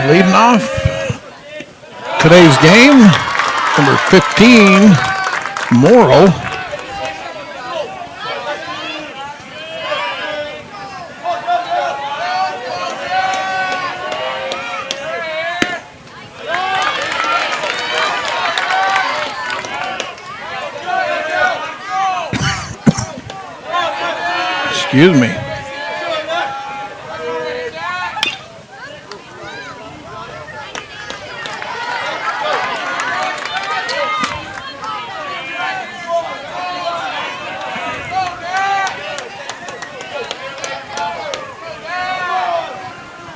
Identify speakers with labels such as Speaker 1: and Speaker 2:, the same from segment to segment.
Speaker 1: Leading off today's game, number 15, Morrill. Excuse me.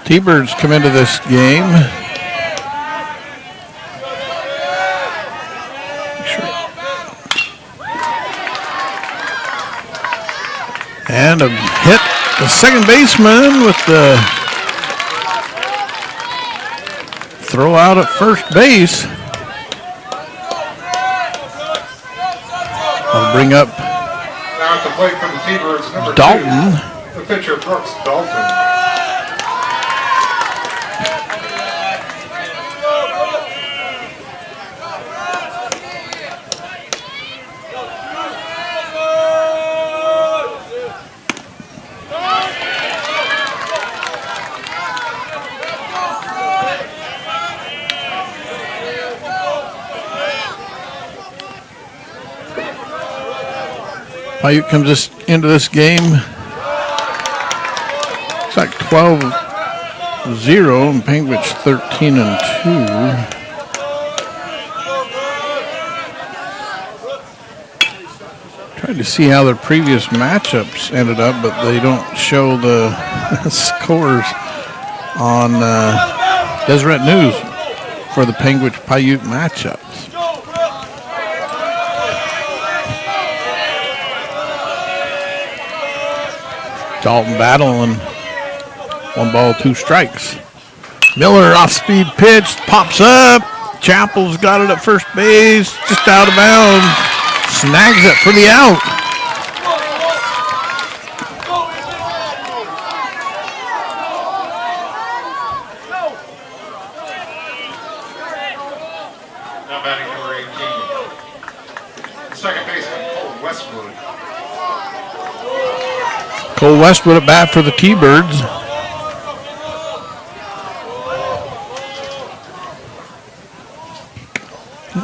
Speaker 1: T-Birds come into this game. And a hit the second baseman with the throw out at first base. I'll bring up
Speaker 2: now at the plate for the T-Birds, number
Speaker 1: Dalton.
Speaker 2: 2, the pitcher Brooks Dalton.
Speaker 1: Piute comes into this game. It's like 12-0 and Panguitch 13-2. Tried to see how their previous matchups ended up, but they don't show the scores on Deseret News for the Panguitch-Piute matchups. Dalton battling, 1 ball, 2 strikes. Miller off-speed pitch, pops up. Chappell's got it at first base, just out of bounds. Snags it for the out.
Speaker 2: Now batting number 18. Second baseman, Cole Westwood.
Speaker 1: Cole Westwood at bat for the T-Birds.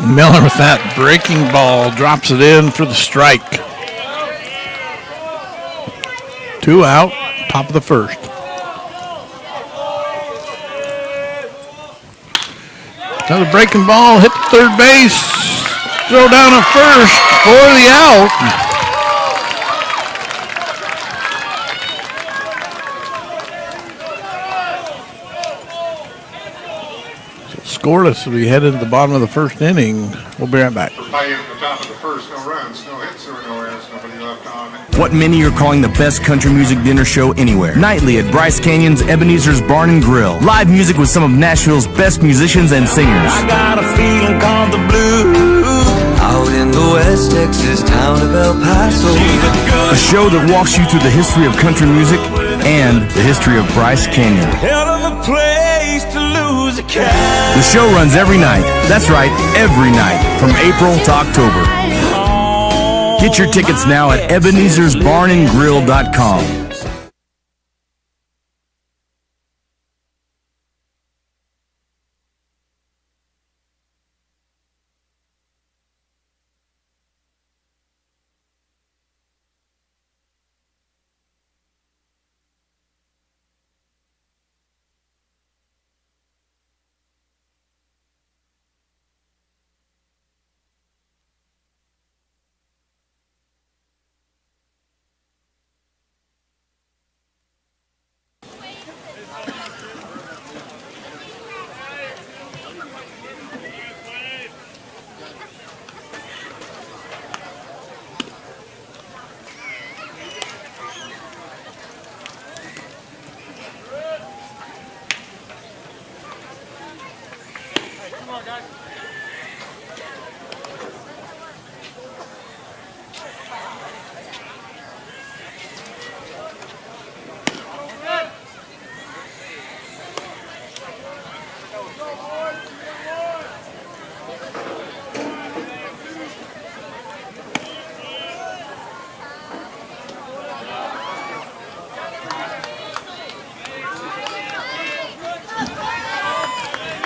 Speaker 1: Miller with that breaking ball drops it in for the strike. 2 out, top of the first. Another breaking ball, hit third base, throw down at first for the out. Scoreless as we head into the bottom of the first inning. We'll be right back.
Speaker 2: For Piute at the top of the first, no runs, no hits, or no errors, nobody left on.
Speaker 3: What many are calling the best country music dinner show anywhere. Nightly at Bryce Canyon's Ebenezer's Barn and Grill. Live music with some of Nashville's best musicians and singers.
Speaker 4: I got a feeling called the blues. Out in the West Texas town of El Paso.
Speaker 3: A show that walks you through the history of country music and the history of Bryce Canyon.
Speaker 4: Hell of a place to lose a cat.
Speaker 3: The show runs every night. That's right, every night from April to October. Get your tickets now at Ebenezer'sBarnandGrill.com.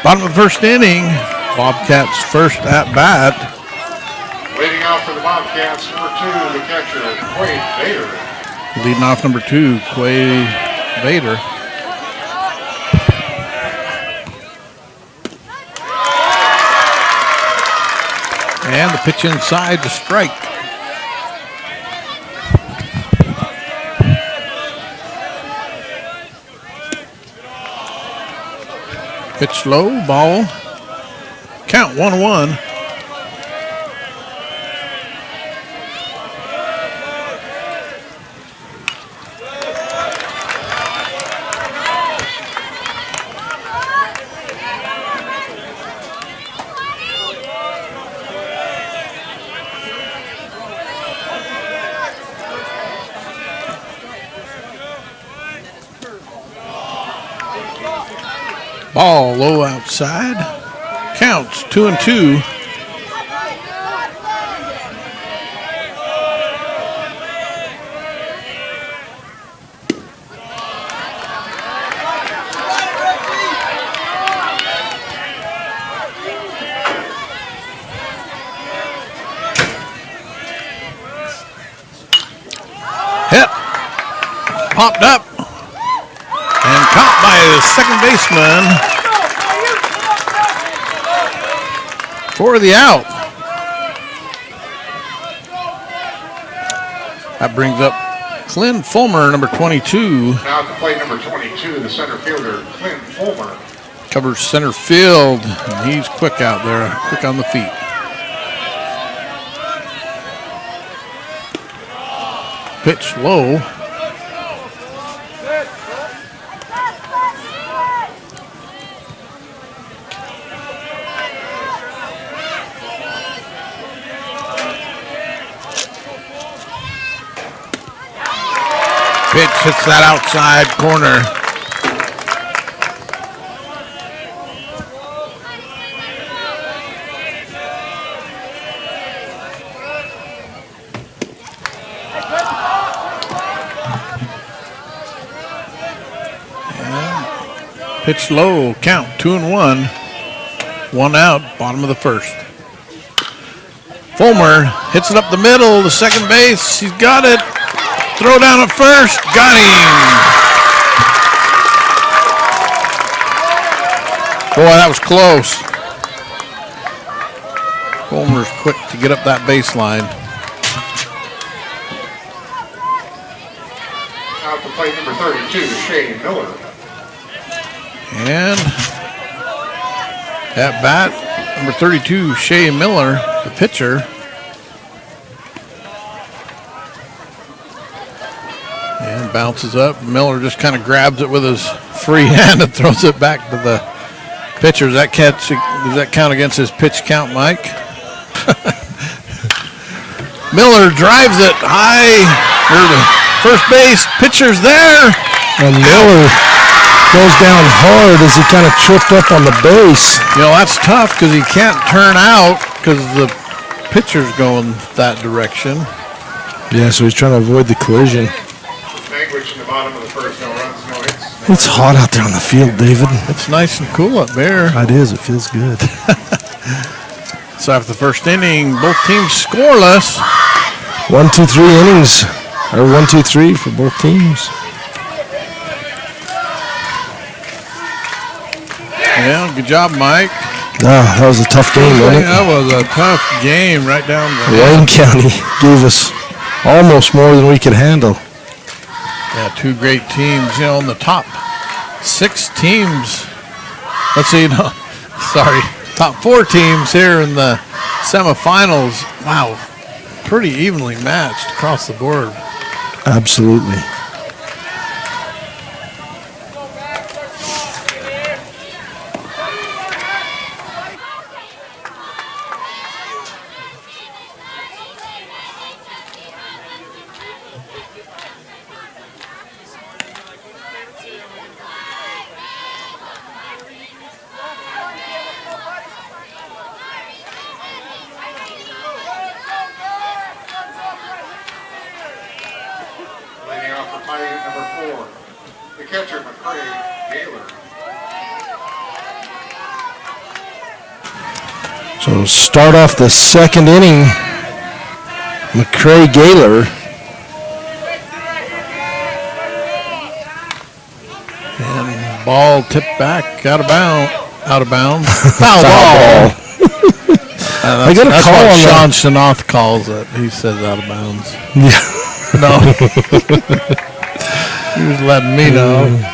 Speaker 1: Bottom of the first inning, Bobcats first at bat.
Speaker 2: Leading off for the Bobcats, number 2, the catcher, Quade Vader.
Speaker 1: Leading off number 2, Quade Vader. And the pitch inside to strike. Pitch low, ball. Count 1-1. Ball low outside. Counts 2-2. Hit. Popped up. And caught by the second baseman for the out. That brings up Clint Fulmer, number 22.
Speaker 2: Now at the plate, number 22, the center fielder, Clint Fulmer.
Speaker 1: Covers center field, and he's quick out there, quick on the feet. Pitch low. Pitch hits that outside corner. And pitch low, count 2-1. 1 out, bottom of the first. Fulmer hits it up the middle, the second base. He's got it. Throw down at first, got him. Boy, that was close. Fulmer's quick to get up that baseline.
Speaker 2: Out to plate number 32, Shane Miller.
Speaker 1: And at bat, number 32, Shea Miller, the pitcher. And bounces up. Miller just kind of grabs it with his free hand and throws it back to the pitcher. Does that count against his pitch count, Mike? Miller drives it high. First base, pitcher's there.
Speaker 5: And Miller goes down hard as he kind of tripped up on the base.
Speaker 1: You know, that's tough because he can't turn out because the pitcher's going that direction.
Speaker 5: Yeah, so he's trying to avoid the collision.
Speaker 2: Panguitch in the bottom of the first, no runs, no hits.
Speaker 5: It's hot out there on the field, David.
Speaker 1: It's nice and cool up there.
Speaker 5: It is. It feels good.
Speaker 1: So after the first inning, both teams scoreless.
Speaker 5: 1, 2, 3 innings. Or 1, 2, 3 for both teams.
Speaker 1: Yeah, good job, Mike.
Speaker 5: That was a tough game, wasn't it?
Speaker 1: That was a tough game right down the
Speaker 5: Wayne County gave us almost more than we could handle.
Speaker 1: Yeah, two great teams. You know, in the top 6 teams. Let's see, no, sorry, top 4 teams here in the semifinals. Wow, pretty evenly matched across the board.
Speaker 5: Absolutely. So start off the second inning, McCray Gaylor.
Speaker 1: And ball tipped back, out of bounds. Foul ball.
Speaker 5: I got a
Speaker 1: that's
Speaker 5: call
Speaker 1: what
Speaker 5: on
Speaker 1: Sean Shanoth calls it. He says out of bounds.
Speaker 5: Yeah.
Speaker 1: No. He was letting me know.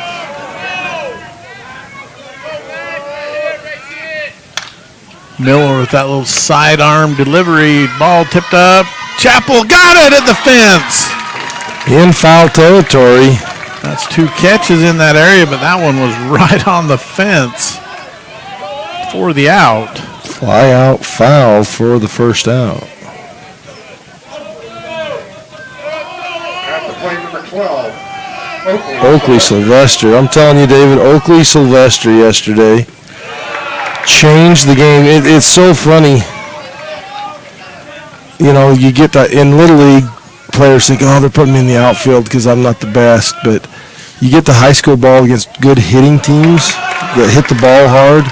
Speaker 1: Miller with that little sidearm delivery. Ball tipped up. Chappell got it at the fence.
Speaker 5: In foul territory.
Speaker 1: That's 2 catches in that area, but that one was right on the fence for the out.
Speaker 5: Fly out foul for the first out.
Speaker 2: At the plate, number 12,
Speaker 5: Oakley Sylvester. I'm telling you, David, Oakley Sylvester yesterday changed the game. It's so funny. You know, you get that in Little League, players think, oh, they're putting me in the outfield because I'm not the best. But you get the high school ball against good hitting teams that hit the ball hard,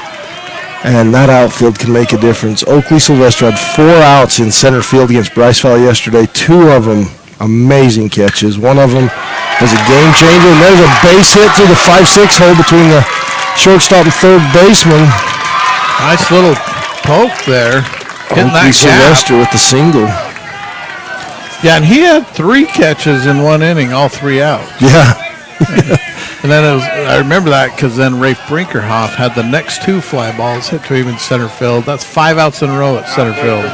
Speaker 5: and that outfield can make a difference. Oakley Sylvester had 4 outs in center field against Bryce Valley yesterday. 2 of them amazing catches. One of them was a game changer, and there's a base hit through the 5-6 hole between the shortstop and third baseman.
Speaker 1: Nice little poke there. Hitting
Speaker 5: Oakley
Speaker 1: that gap.
Speaker 5: Sylvester with the single.
Speaker 1: Yeah, and he had 3 catches in 1 inning, all 3 out.
Speaker 5: Yeah.
Speaker 1: And then I remember that because then Rafe Brinkerhoff had the next 2 fly balls hit to him in center field. That's 5 outs in a row at center field.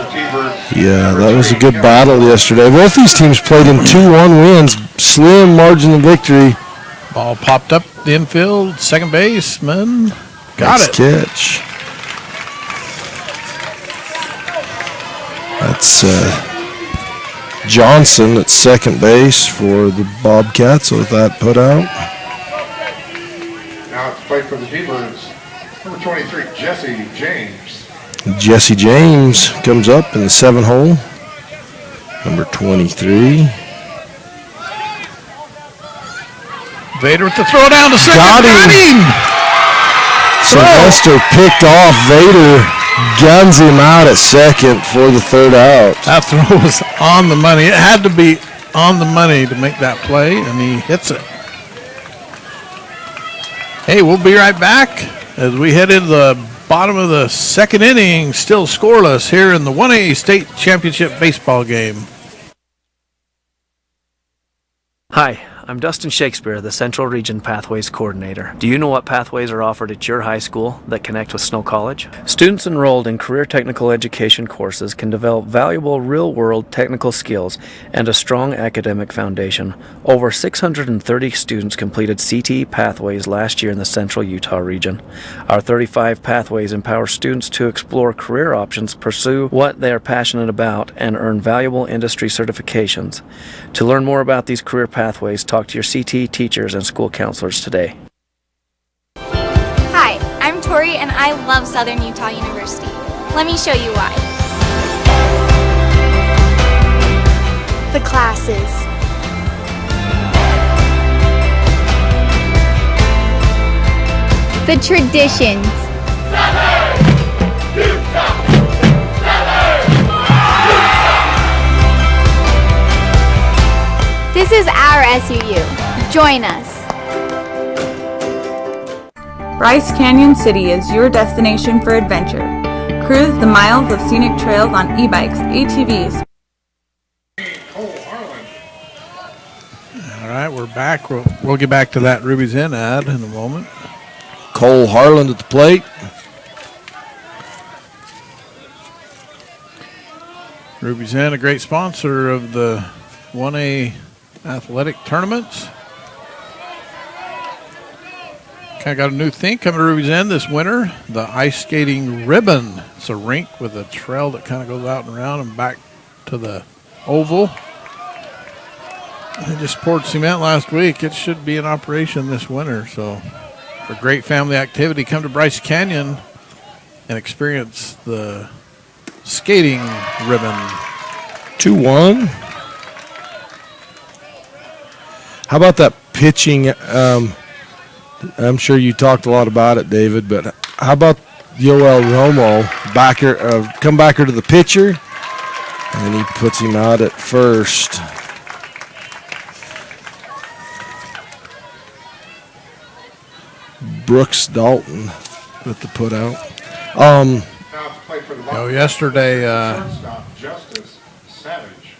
Speaker 5: Yeah, that was a good battle yesterday. Both these teams played in 2-1 wins. Slim margin of victory.
Speaker 1: Ball popped up the infield. Second baseman got
Speaker 5: Nice
Speaker 1: it.
Speaker 5: catch. That's Johnson at second base for the Bobcats with that put out.
Speaker 2: Now at the plate for the T-Birds, number 23, Jesse James.
Speaker 5: Jesse James comes up in the 7 hole. Number 23.
Speaker 1: Vader with the throw down to second.
Speaker 5: Got him. Sylvester picked off. Vader guns him out at second for the 3rd out.
Speaker 1: That throw was on the money. It had to be on the money to make that play, and he hits it. Hey, we'll be right back as we head into the bottom of the 2nd inning, still scoreless here in the 1A state championship baseball game.
Speaker 6: Hi, I'm Dustin Shakespeare, the Central Region Pathways Coordinator. Do you know what pathways are offered at your high school that connect with Snow College? Students enrolled in career technical education courses can develop valuable real-world technical skills and a strong academic foundation. Over 630 students completed CTE pathways last year in the Central Utah region. Our 35 pathways empower students to explore career options, pursue what they are passionate about, and earn valuable industry certifications. To learn more about these career pathways, talk to your CTE teachers and school counselors today.
Speaker 7: Hi, I'm Tori and I love Southern Utah University. Let me show you why. The classes. The traditions. This is our SUU. Join us.
Speaker 8: Bryce Canyon City is your destination for adventure. Cruise the miles of scenic trails on e-bikes, ATVs.
Speaker 1: All right, we're back. We'll get back to that Ruby's Inn ad in a moment.
Speaker 5: Cole Harland at the plate.
Speaker 1: Ruby's Inn, a great sponsor of the 1A athletic tournaments. Kind of got a new thing coming to Ruby's End this winter, the ice skating ribbon. It's a rink with a trail that kind of goes out and around and back to the oval. They just poured cement last week. It should be in operation this winter. So for great family activity, come to Bryce Canyon and experience the skating ribbon.
Speaker 5: 2-1. How about that pitching? I'm sure you talked a lot about it, David, but how about Yoel Romo come backer to the pitcher, and he puts him out at first. Brooks Dalton with the put out.
Speaker 1: Yesterday,
Speaker 2: Justice Savage.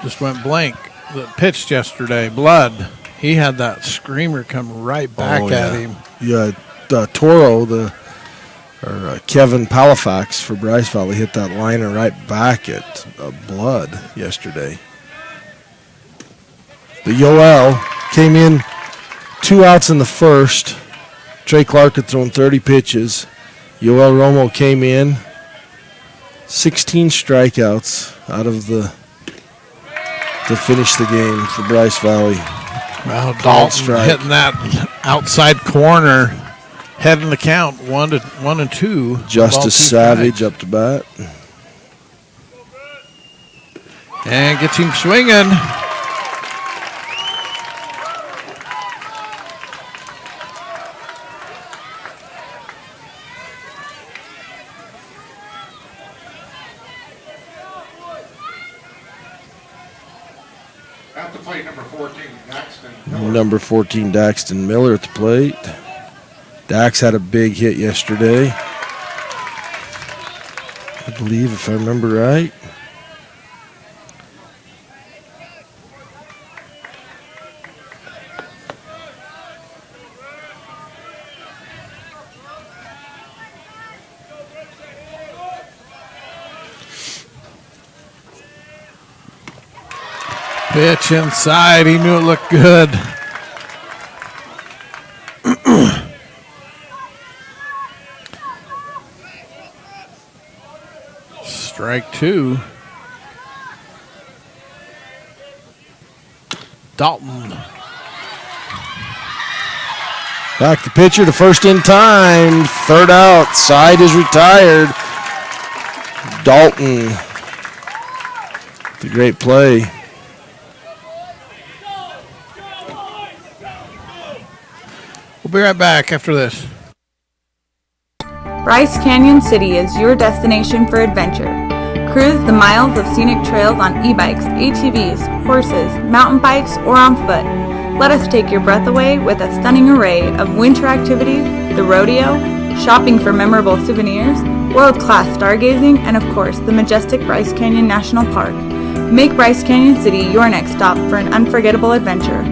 Speaker 1: just went blank. The pitched yesterday, Blood. He had that screamer come right back at him.
Speaker 5: Yeah, Toro, Kevin Palafax for Bryce Valley hit that liner right back at Blood yesterday. The Yoel came in 2 outs in the first. Trey Clark had thrown 30 pitches. Yoel Romo came in 16 strikeouts out of to finish the game for Bryce Valley.
Speaker 1: Well, Dalton hitting that outside corner, heading the count 1-2.
Speaker 5: Justice Savage up to bat.
Speaker 1: And gets him swinging.
Speaker 2: At the plate, number 14, Daxton.
Speaker 5: Number 14, Daxton Miller at the plate. Dax had a big hit yesterday, I believe, if I remember right.
Speaker 1: Pitch inside. He knew it looked good. Strike two. Dalton.
Speaker 5: Back the pitcher to first in time. Third out. Side is retired. Dalton. The great play.
Speaker 1: We'll be right back after this.
Speaker 8: Bryce Canyon City is your destination for adventure. Cruise the miles of scenic trails on e-bikes, ATVs, horses, mountain bikes, or on foot. Let us take your breath away with a stunning array of winter activities, the rodeo, shopping for memorable souvenirs, world-class stargazing, and of course, the majestic Bryce Canyon National Park. Make Bryce Canyon City your next stop for an unforgettable adventure.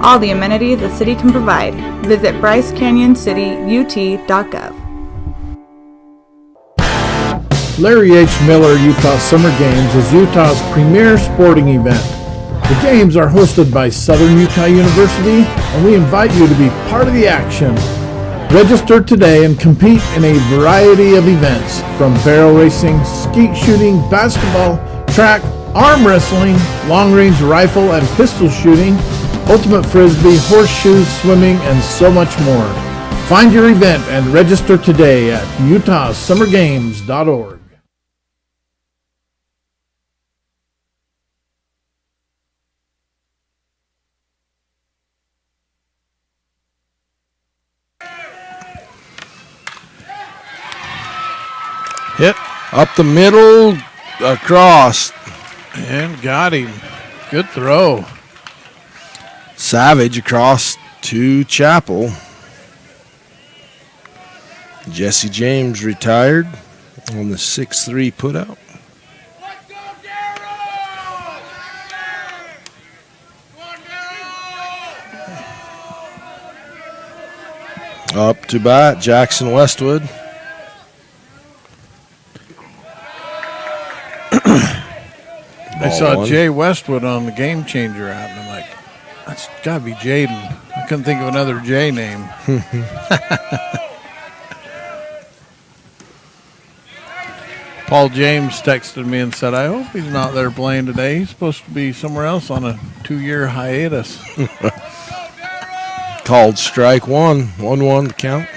Speaker 8: All the amenities the city can provide. Visit bryceCanyonCityUT.gov.
Speaker 1: Larry H. Miller Utah Summer Games is Utah's premier sporting event. The games are hosted by Southern Utah University, and we invite you to be part of the action. Register today and compete in a variety of events, from barrel racing, skeet shooting, basketball, track, arm wrestling, long-range rifle and pistol shooting, ultimate frisbee, horseshoes, swimming, and so much more. Find your event and register today at utahsummergames.org. Hit
Speaker 5: Up the middle, across.
Speaker 1: and got him. Good throw.
Speaker 5: Savage across to Chapel. Jesse James retired on the 6-3 putout. Up to bat, Jackson Westwood.
Speaker 1: I saw Jay Westwood on the Game Changer app, and I'm like, that's got to be Jaden. I couldn't think of another J name. Paul James texted me and said, I hope he's not there playing today. He's supposed to be somewhere else on a 2-year hiatus.
Speaker 5: Called strike one. 1-1 the count.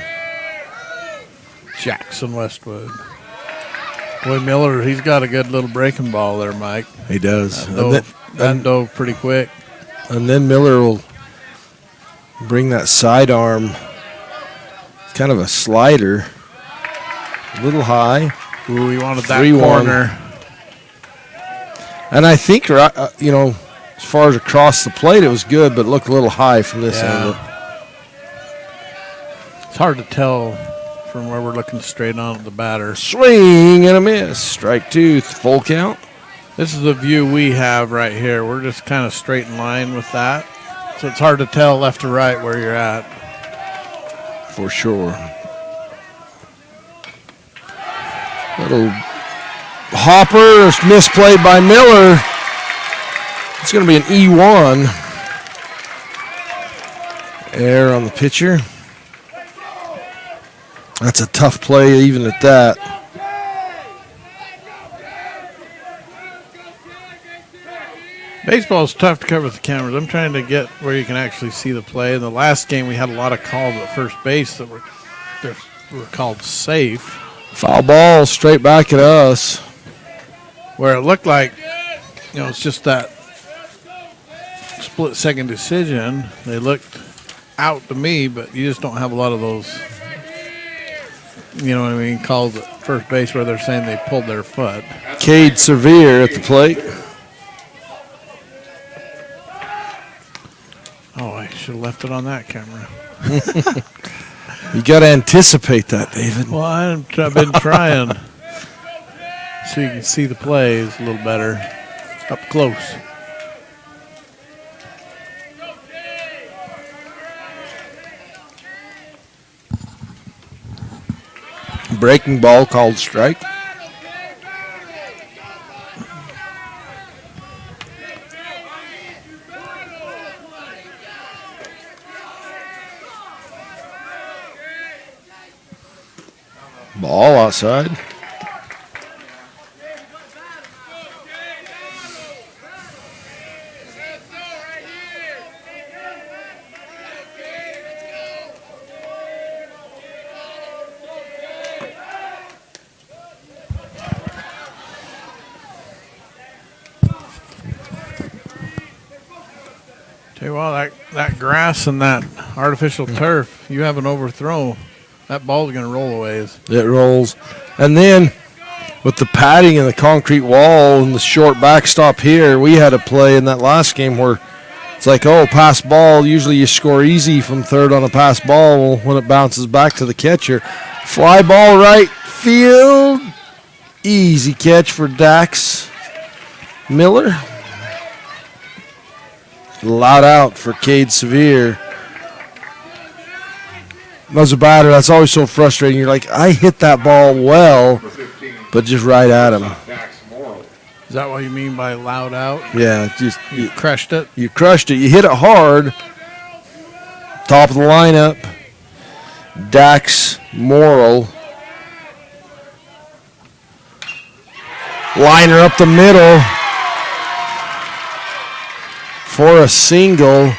Speaker 1: Jackson Westwood. Boy, Miller, he's got a good little breaking ball there, Mike.
Speaker 5: He does.
Speaker 1: That dove pretty quick.
Speaker 5: And then Miller will bring that sidearm kind of a slider. A little high.
Speaker 1: Ooh, he wanted that
Speaker 5: 3-1.
Speaker 1: corner.
Speaker 5: And I think, you know, as far as across the plate, it was good, but looked a little high from this angle.
Speaker 1: It's hard to tell from where we're looking straight on at the batter.
Speaker 5: Swing and a miss. Strike 2, full count.
Speaker 1: This is the view we have right here. We're just kind of straight in line with that. So it's hard to tell left to right where you're at.
Speaker 5: For sure. Little hopper, misplayed by Miller. It's going to be an E1. Error on the pitcher. That's a tough play even at that.
Speaker 1: Baseball is tough to cover with the cameras. I'm trying to get where you can actually see the play. In the last game, we had a lot of calls at first base that were called safe.
Speaker 5: Foul ball straight back at us.
Speaker 1: Where it looked like, you know, it's just that split-second decision. They looked out to me, but you just don't have a lot of those, you know what I mean, calls at first base where they're saying they pulled their foot.
Speaker 5: Cade Sevier at the plate.
Speaker 1: Oh, I should have left it on that camera.
Speaker 5: You got to anticipate that, David.
Speaker 1: Well, I've been trying so you can see the plays a little better up close.
Speaker 5: Breaking ball called strike. Ball outside.
Speaker 1: Tell you what, that grass and that artificial turf, you have an overthrow, that ball's going to roll a ways.
Speaker 5: It rolls. And then with the padding and the concrete wall and the short backstop here, we had a play in that last game where it's like, oh, pass ball. Usually you score easy from third on a pass ball when it bounces back to the catcher. Fly ball right field. Easy catch for Dax Miller. Loud out for Cade Sevier. As a batter, that's always so frustrating. You're like, I hit that ball well, but just right at him.
Speaker 1: Is that what you mean by loud out?
Speaker 5: Yeah, just
Speaker 1: You crushed it?
Speaker 5: You crushed it. You hit it hard. Top of the lineup. Dax Morrill. Liner up the middle for a single.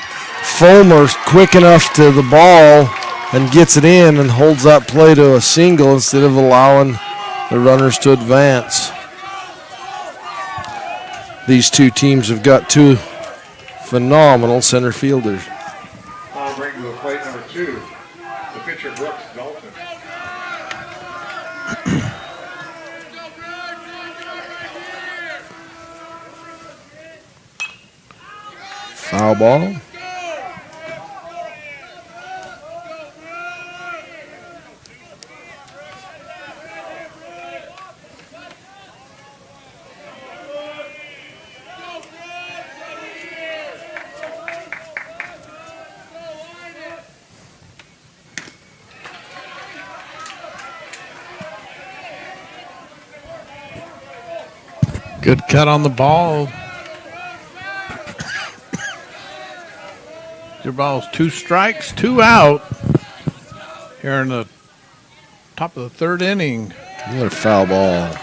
Speaker 5: Fulmer's quick enough to the ball and gets it in and holds that play to a single instead of allowing the runners to advance. These two teams have got two phenomenal center fielders.
Speaker 2: I'll bring to the plate number 2, the pitcher Brooks Dalton.
Speaker 5: Foul ball.
Speaker 1: Good cut on the ball. Your ball's 2 strikes, 2 out here in the top of the third inning.
Speaker 5: Another foul ball.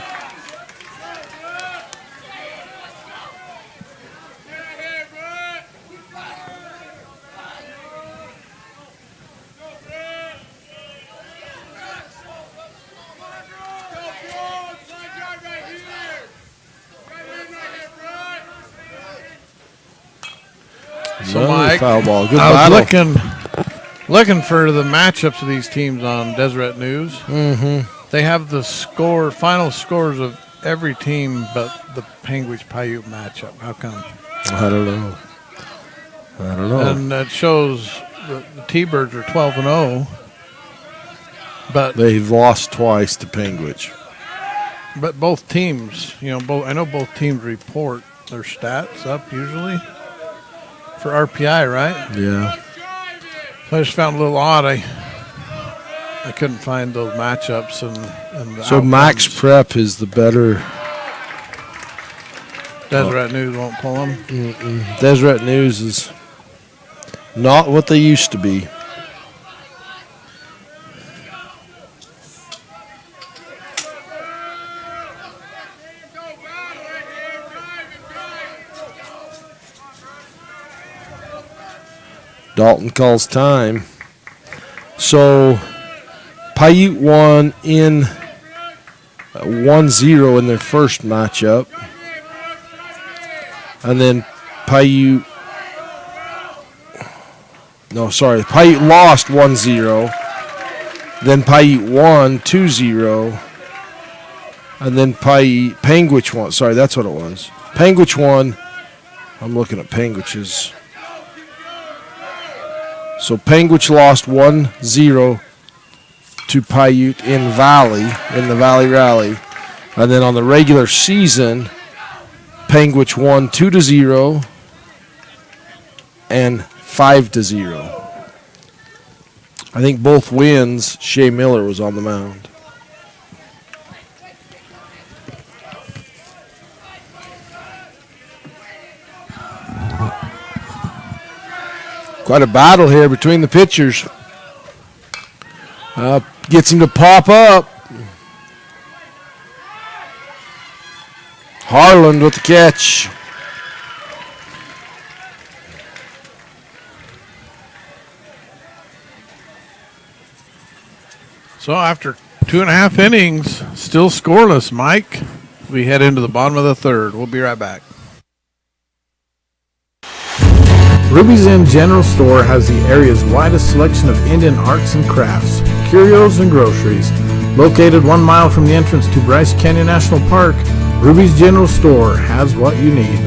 Speaker 1: So Mike,
Speaker 5: foul ball. Good
Speaker 1: I was
Speaker 5: battle.
Speaker 1: Looking for the matchups of these teams on Deseret News.
Speaker 5: Mm-hmm.
Speaker 1: They have the final scores of every team but the Panguitch Piute matchup. How come?
Speaker 5: I don't know.
Speaker 1: And it shows the T-Birds are 12-0, but
Speaker 5: they've lost twice to Panguitch.
Speaker 1: But both teams, I know both teams report their stats up usually for RPI, right?
Speaker 5: Yeah.
Speaker 1: So I just found it a little odd. I couldn't find those matchups and the
Speaker 5: So
Speaker 1: outcomes.
Speaker 5: Max Prep is the better.
Speaker 1: Deseret News won't pull them.
Speaker 5: Deseret News is not what they used to be. Dalton calls time. So Piute won in 1-0 in their first matchup. And then Piute lost 1-0. Then Piute won 2-0. And then Panguitch won. Sorry, that's what it was. Panguitch won. I'm looking at Panguitch's. So Panguitch lost 1-0 to Piute in the Valley Rally. And then on the regular season, Panguitch won 2-0 and 5-0. I think both wins, Shea Miller was on the mound. Quite a battle here between the pitchers. Gets him to pop up. Harland with the catch.
Speaker 1: So after 2.5 innings, still scoreless, Mike. We head into the bottom of the third. We'll be right back.
Speaker 9: Ruby's Inn General Store has the area's widest selection of Indian arts and crafts, curios, and groceries. Located 1 mile from the entrance to Bryce Canyon National Park, Ruby's General Store has what you need.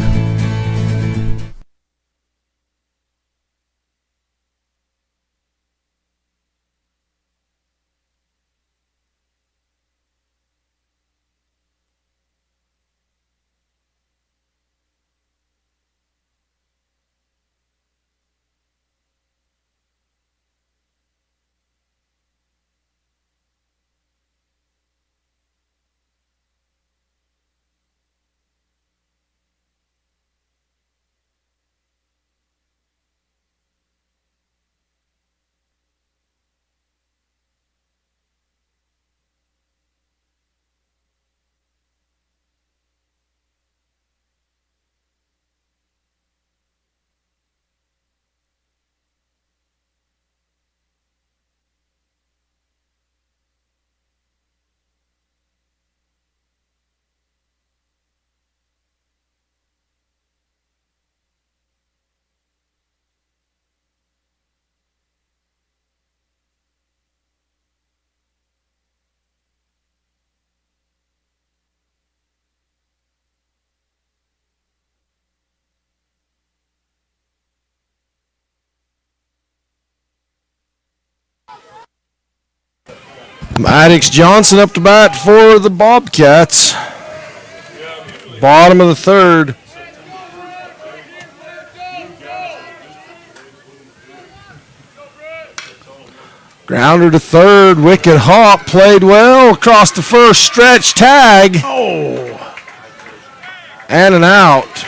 Speaker 5: Maddox Johnson up to bat for the Bobcats. Bottom of the third. Grounder to third. Wicked hop. Played well across the first stretch. Tag.
Speaker 1: Oh.
Speaker 5: And an out.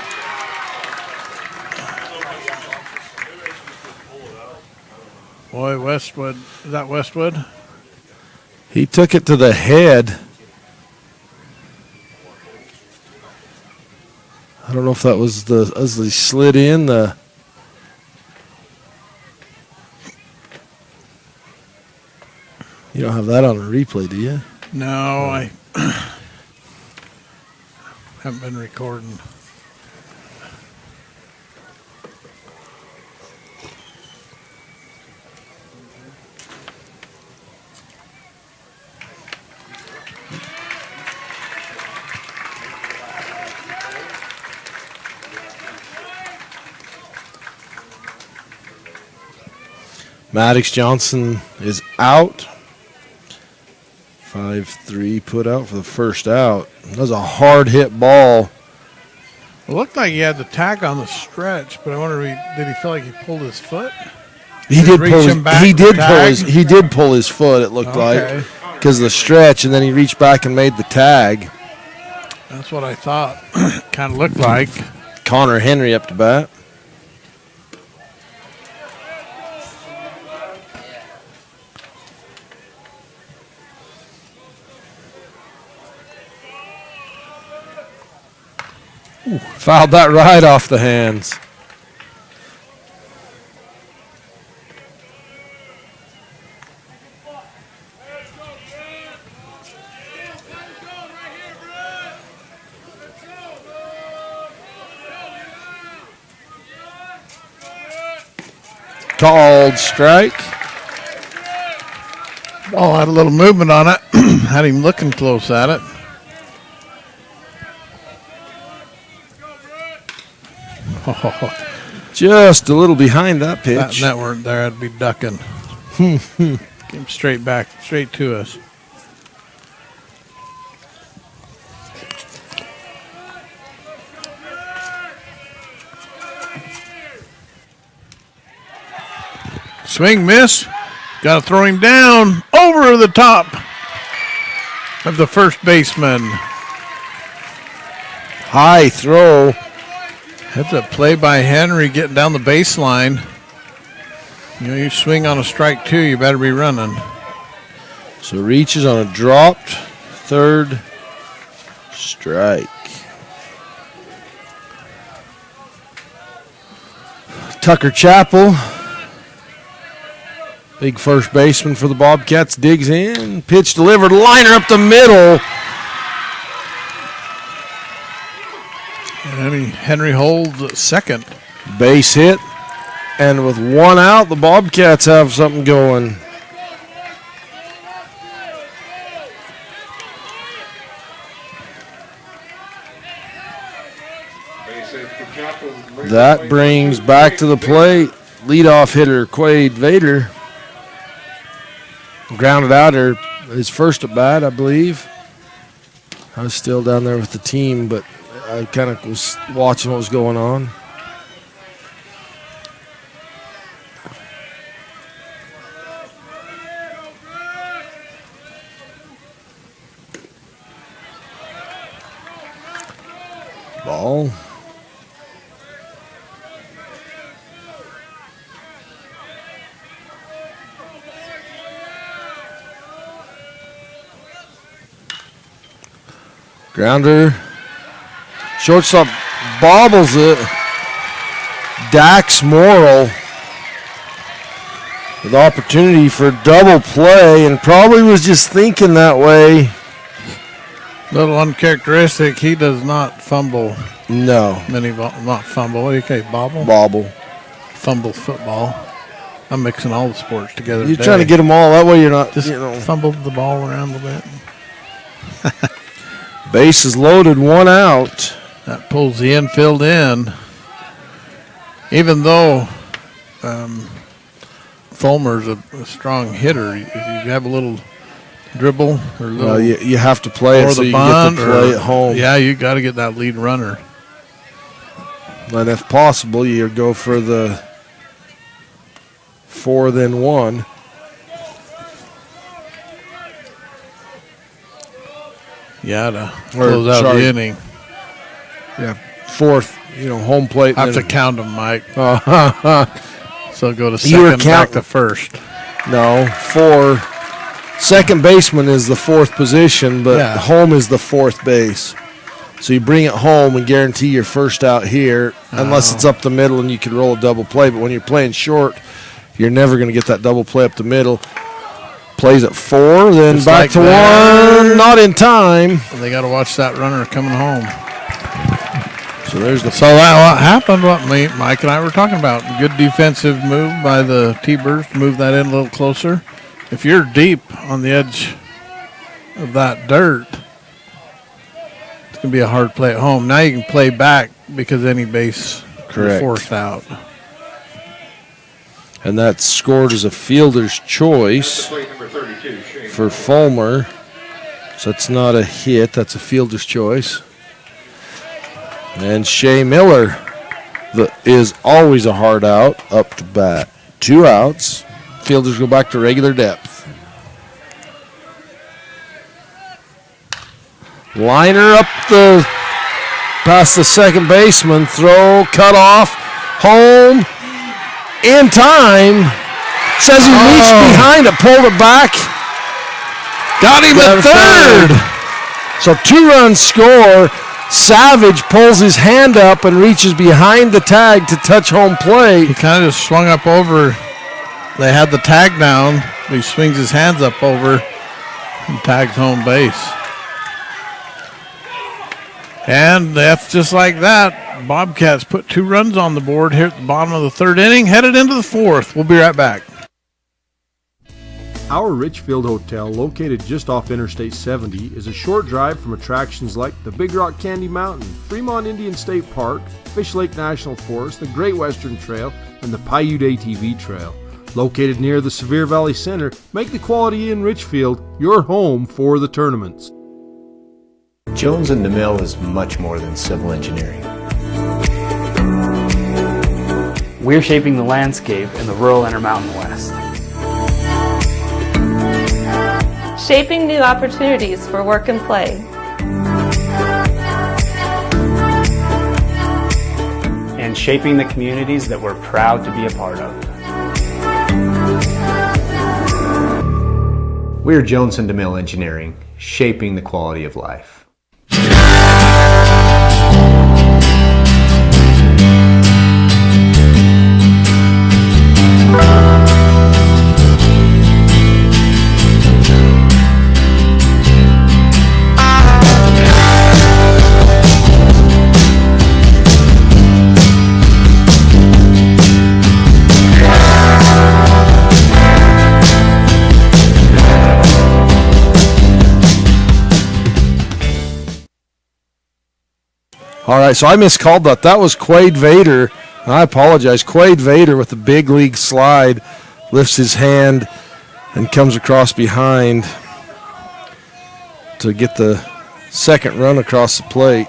Speaker 1: Boy, Westwood. Is that Westwood?
Speaker 5: He took it to the head. I don't know if that was as they slid in the. You don't have that on a replay, do you?
Speaker 1: No, I haven't been recording.
Speaker 5: Maddox Johnson is out. 5-3 put out for the first out. That was a hard hit ball.
Speaker 1: It looked like he had the tag on the stretch, but I wonder did he feel like he pulled his foot?
Speaker 5: He did
Speaker 1: reach
Speaker 5: pull.
Speaker 1: him back
Speaker 5: He
Speaker 1: with the
Speaker 5: did pull
Speaker 1: tag?
Speaker 5: his. He did pull his foot. It looked
Speaker 1: Okay.
Speaker 5: like because of the stretch, and then he reached back and made the tag.
Speaker 1: That's what I thought. Kind of looked like.
Speaker 5: Connor Henry up to bat. Ooh, fouled that right off the hands. Called strike.
Speaker 1: Ball had a little movement on it. Had him looking close at it.
Speaker 5: Just a little behind that pitch.
Speaker 1: That net weren't there, I'd be ducking. Get him straight back, straight to us. Swing, miss. Got to throw him down over the top of the first baseman.
Speaker 5: High throw.
Speaker 1: That's a play by Henry getting down the baseline. You know, you swing on a strike two, you better be running.
Speaker 5: So reaches on a dropped third strike. Tucker Chappell, big first baseman for the Bobcats, digs in. Pitch delivered, liner up the middle.
Speaker 1: And Henry holds at second.
Speaker 5: Base hit. And with one out, the Bobcats have something going. That brings back to the plate leadoff hitter Quade Vader. Grounded out his first at bat, I believe. I was still down there with the team, but I kind of was watching what was going on. Ball. Grounder. Shortstop bobbles it. Dax Morrill with opportunity for double play and probably was just thinking that way.
Speaker 1: Little uncharacteristic. He does not fumble.
Speaker 5: No.
Speaker 1: Not fumble. What do you say? Bobble?
Speaker 5: Bobble.
Speaker 1: Fumble football. I'm mixing all the sports together.
Speaker 5: You're
Speaker 1: today.
Speaker 5: trying to get them all. That way you're not,
Speaker 1: Just fumbled the ball around a little bit.
Speaker 5: Base is loaded, one out.
Speaker 1: That pulls the infield in. Even though Fulmer's a strong hitter, if you have a little dribble or a little,
Speaker 5: you have to play
Speaker 1: or
Speaker 5: it so
Speaker 1: the
Speaker 5: you can get
Speaker 1: bunt
Speaker 5: to play at home.
Speaker 1: Yeah, you got to get that lead runner.
Speaker 5: And if possible, you go for the 4 then 1.
Speaker 1: Yeah, to close out the inning.
Speaker 5: Yeah, 4th, home plate.
Speaker 1: I have to count them, Mike. So go to
Speaker 5: You were
Speaker 1: second, back to first.
Speaker 5: No, 4. Second baseman is the 4th position, but home is the 4th base. So you bring it home and guarantee your first out here, unless it's up the middle and you can roll a double play. But when you're playing short, you're never going to get that double play up the middle. Plays at 4, then
Speaker 1: Just
Speaker 5: back
Speaker 1: like
Speaker 5: to
Speaker 1: that.
Speaker 5: 1, not in time.
Speaker 1: They got to watch that runner coming home.
Speaker 5: So there's the.
Speaker 1: So that what happened? What Mike and I were talking about? Good defensive move by the T-Birds to move that in a little closer. If you're deep on the edge of that dirt, it's going to be a hard play at home. Now you can play back because any base is forced out.
Speaker 5: And that's scored as a fielder's choice
Speaker 2: Plate number 32, Shane.
Speaker 5: for Fulmer. So it's not a hit, that's a fielder's choice. And Shea Miller is always a hard out, up to bat. 2 outs. Fielders go back to regular depth. Liner up past the second baseman. Throw, cut off, home, in time. Says he reached behind it, pulled it back.
Speaker 1: Got him at third.
Speaker 5: So 2-run score. Savage pulls his hand up and reaches behind the tag to touch home plate.
Speaker 1: He kind of just swung up over. They had the tag down. He swings his hands up over and tags home base. And that's just like that. Bobcats put 2 runs on the board here at the bottom of the 3rd inning, headed into the 4th. We'll be right back.
Speaker 10: Our Richfield Hotel, located just off Interstate 70, is a short drive from attractions like the Big Rock Candy Mountain, Fremont Indian State Park, Fish Lake National Forest, the Great Western Trail, and the Piute ATV Trail. Located near the Sevier Valley Center, make the Quality Inn Richfield your home for the tournaments.
Speaker 11: Jones and DeMille is much more than civil engineering.
Speaker 6: We're shaping the landscape in the rural Intermountain West.
Speaker 12: Shaping new opportunities for work and play.
Speaker 6: And shaping the communities that we're proud to be a part of.
Speaker 11: We're Jones and DeMille Engineering, shaping the quality of life.
Speaker 5: All right, so I miscalled that. That was Quade Vader. I apologize. Quade Vader with the big league slide lifts his hand and comes across behind to get the second run across the plate.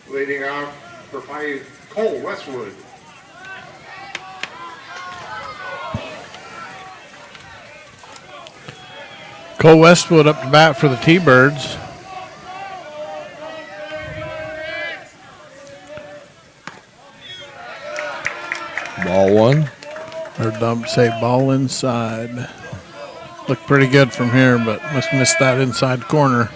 Speaker 2: Leading off for Cole Westwood.
Speaker 1: Cole Westwood up to bat for the T-Birds.
Speaker 5: Ball 1.
Speaker 1: Or dump say ball inside. Looked pretty good from here, but must have missed that inside corner.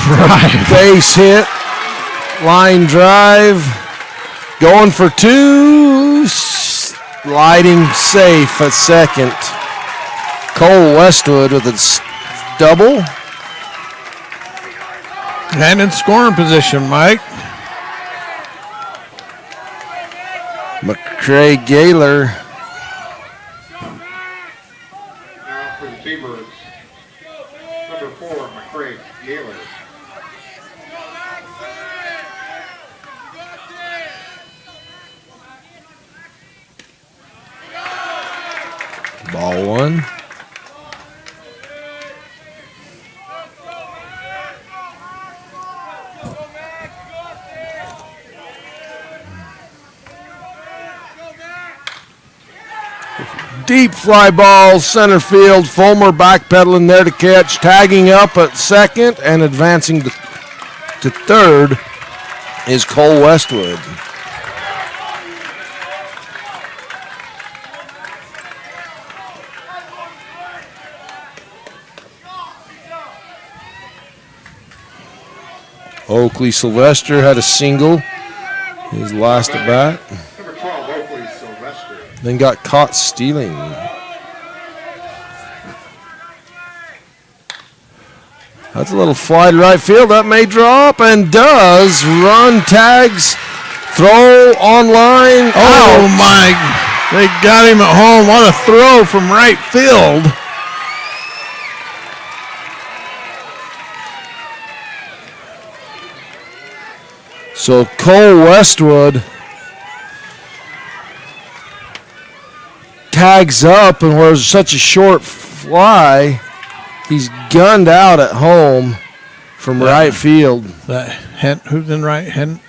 Speaker 1: Drive.
Speaker 5: Base hit. Line drive. Going for 2. Sliding safe at second. Cole Westwood with a double.
Speaker 1: And in scoring position, Mike.
Speaker 5: McCray Gaylor.
Speaker 2: Now for the T-Birds. Number 4, McCray Gaylor.
Speaker 5: Ball 1. Deep fly ball, center field. Fulmer backpedaling there to catch. Tagging up at second and advancing to third is Cole Westwood. Oakley Sylvester had a single his last at bat.
Speaker 2: Number 12, Oakley Sylvester.
Speaker 5: Then got caught stealing. That's a little fly to right field. That may drop and does. Run, tags, throw on line.
Speaker 1: Oh, my. They got him at home. What a throw from right field.
Speaker 5: So Cole Westwood tags up, and where it's such a short fly, he's gunned out at home from right field.
Speaker 1: Who's in right? Isn't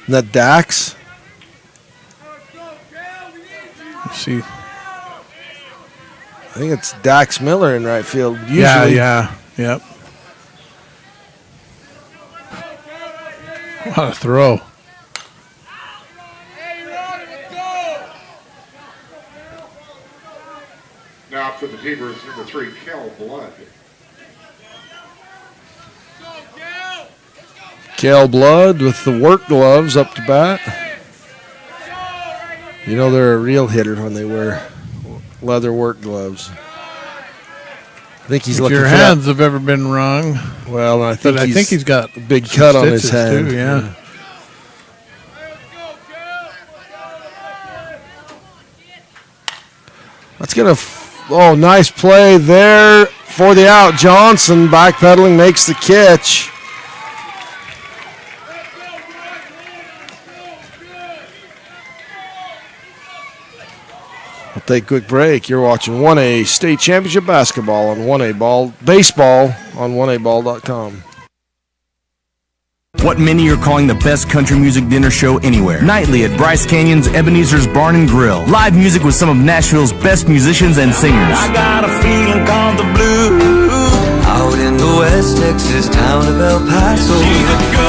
Speaker 5: that Dax?
Speaker 1: Let's see.
Speaker 5: I think it's Dax Miller in right field. Usually.
Speaker 1: Yep. What a throw.
Speaker 2: Now for the Beavers, number 3, Kel Blood.
Speaker 5: Kel Blood with the work gloves up to bat. You know they're a real hitter when they wear leather work gloves. I think he's looking
Speaker 1: your
Speaker 5: for
Speaker 1: hands have ever been wrong.
Speaker 5: Well, I think
Speaker 1: he's got
Speaker 5: a big cut on his hand.
Speaker 1: Too, yeah.
Speaker 5: Let's get a nice play there for the out. Johnson backpedaling makes the catch. We'll take a quick break. You're watching 1A State Championship Basketball on 1A Baseball on 1aball.com.
Speaker 3: What many are calling the best country music dinner show anywhere. Nightly at Bryce Canyon's Ebenezer's Barn and Grill. Live music with some of Nashville's best musicians and singers.
Speaker 4: I got a feeling called the blues out in the West Texas town of El Paso.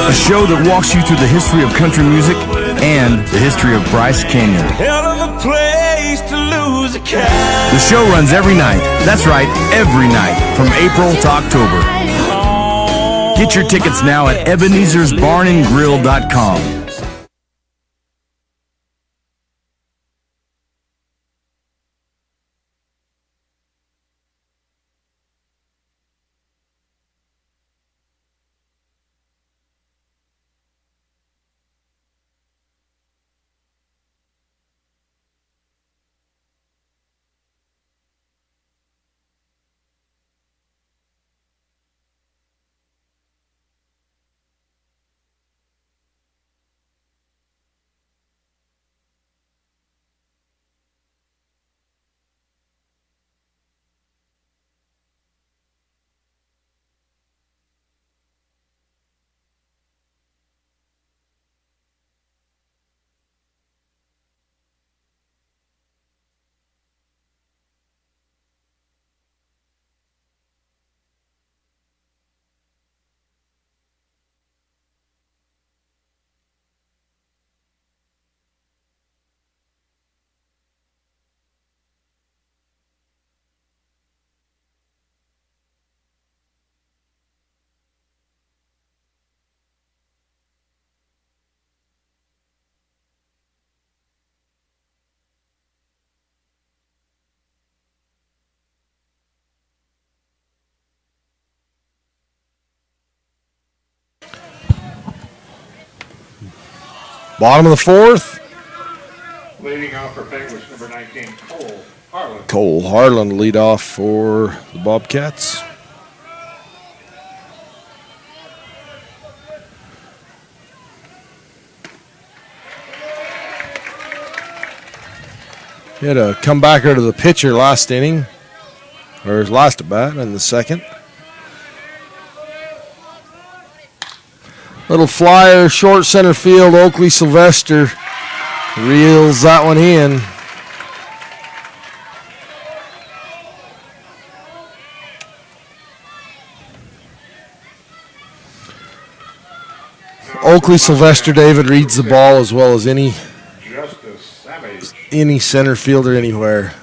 Speaker 3: A show that walks you through the history of country music and the history of Bryce Canyon.
Speaker 4: Hell of a place to lose a cat.
Speaker 3: The show runs every night. That's right, every night from April to October. Get your tickets now at Ebenezer'sBarnandGrill.com.
Speaker 5: Bottom of the fourth.
Speaker 2: Leading off for Panguitch, number 19, Cole Harlan.
Speaker 5: Cole Harlan lead off for the Bobcats. He had a comebacker to the pitcher last inning, or his last at bat in the second. Little flyer, short center field. Oakley Sylvester reels that one in. Oakley Sylvester, David, reads the ball as well as any center fielder anywhere.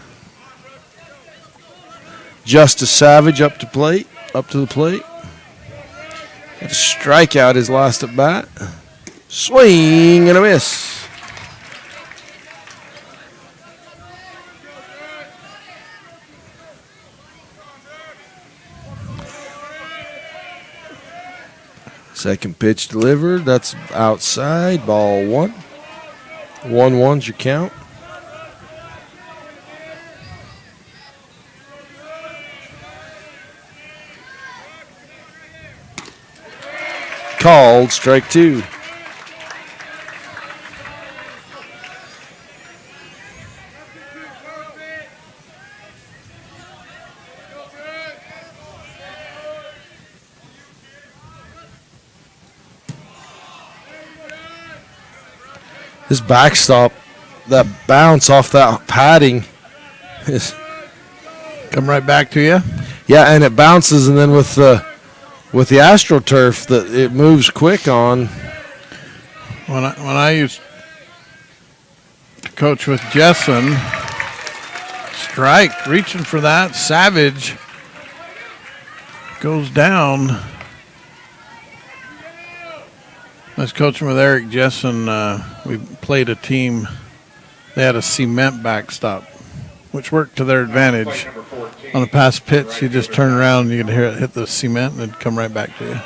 Speaker 5: Justice Savage up to the plate. Got a strikeout his last at bat. Swing and a miss. Second pitch delivered. That's outside. Ball one. 1-1's your count. Called strike two. This backstop, that bounce off that padding is
Speaker 1: come right back to you.
Speaker 5: Yeah, and it bounces, and then with the AstroTurf, that it moves quick on.
Speaker 1: When I used to coach with Jessen, strike, reaching for that, Savage goes down. I was coaching with Eric Jessen. We played a team. They had a cement backstop, which worked to their advantage. On the pass pitch, you just turn around and you could hear it hit the cement and it'd come right back to you.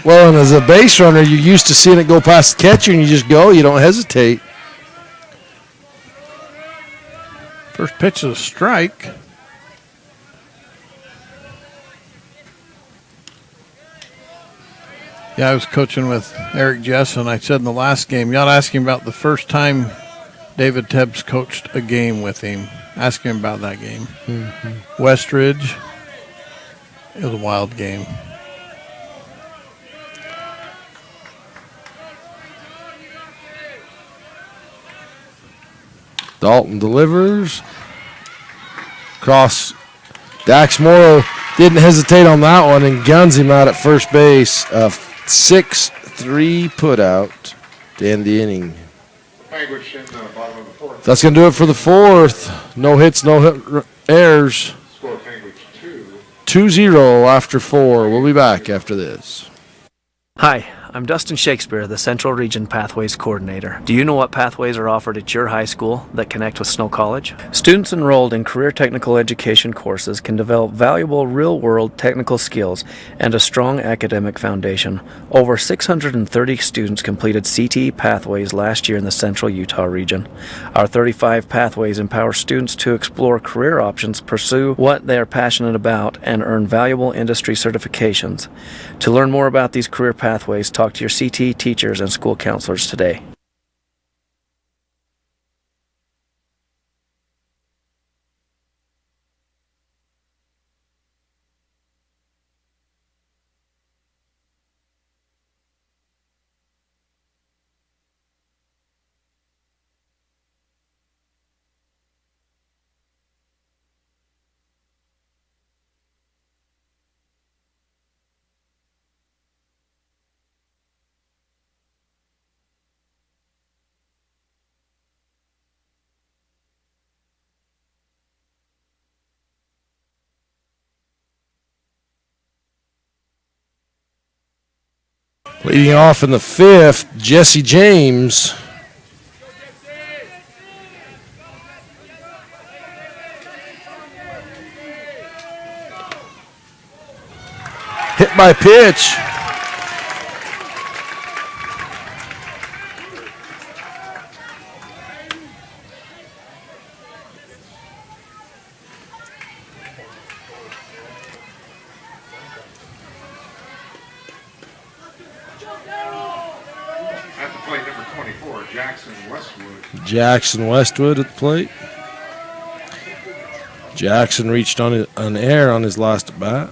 Speaker 5: Well, and as a base runner, you're used to seeing it go past the catcher and you just go. You don't hesitate.
Speaker 1: First pitch is a strike. Yeah, I was coaching with Eric Jessen. I said in the last game, you ought to ask him about the first time David Tebbs coached a game with him. Ask him about that game. Mm-hmm. Westridge. It was a wild game.
Speaker 5: Dalton delivers. Cross. Dax Morrow didn't hesitate on that one and guns him out at first base. 6-3 put out to end the inning.
Speaker 2: Panguitch in the bottom of the fourth.
Speaker 5: That's going to do it for the fourth. No hits, no errors.
Speaker 2: Score Panguitch
Speaker 5: 2-0 after 4. We'll be back after this.
Speaker 6: Hi, I'm Dustin Shakespeare, the Central Region Pathways Coordinator. Do you know what pathways are offered at your high school that connect with Snow College? Students enrolled in career technical education courses can develop valuable real-world technical skills and a strong academic foundation. Over 630 students completed CTE pathways last year in the Central Utah region. Our 35 pathways empower students to explore career options, pursue what they are passionate about, and earn valuable industry certifications. To learn more about these career pathways, talk to your CTE teachers and school counselors today.
Speaker 5: Leading off in the fifth, Jesse James. Hit by pitch.
Speaker 2: At the plate, number 24, Jackson Westwood.
Speaker 5: Jackson Westwood at the plate. Jackson reached on an air on his last at bat.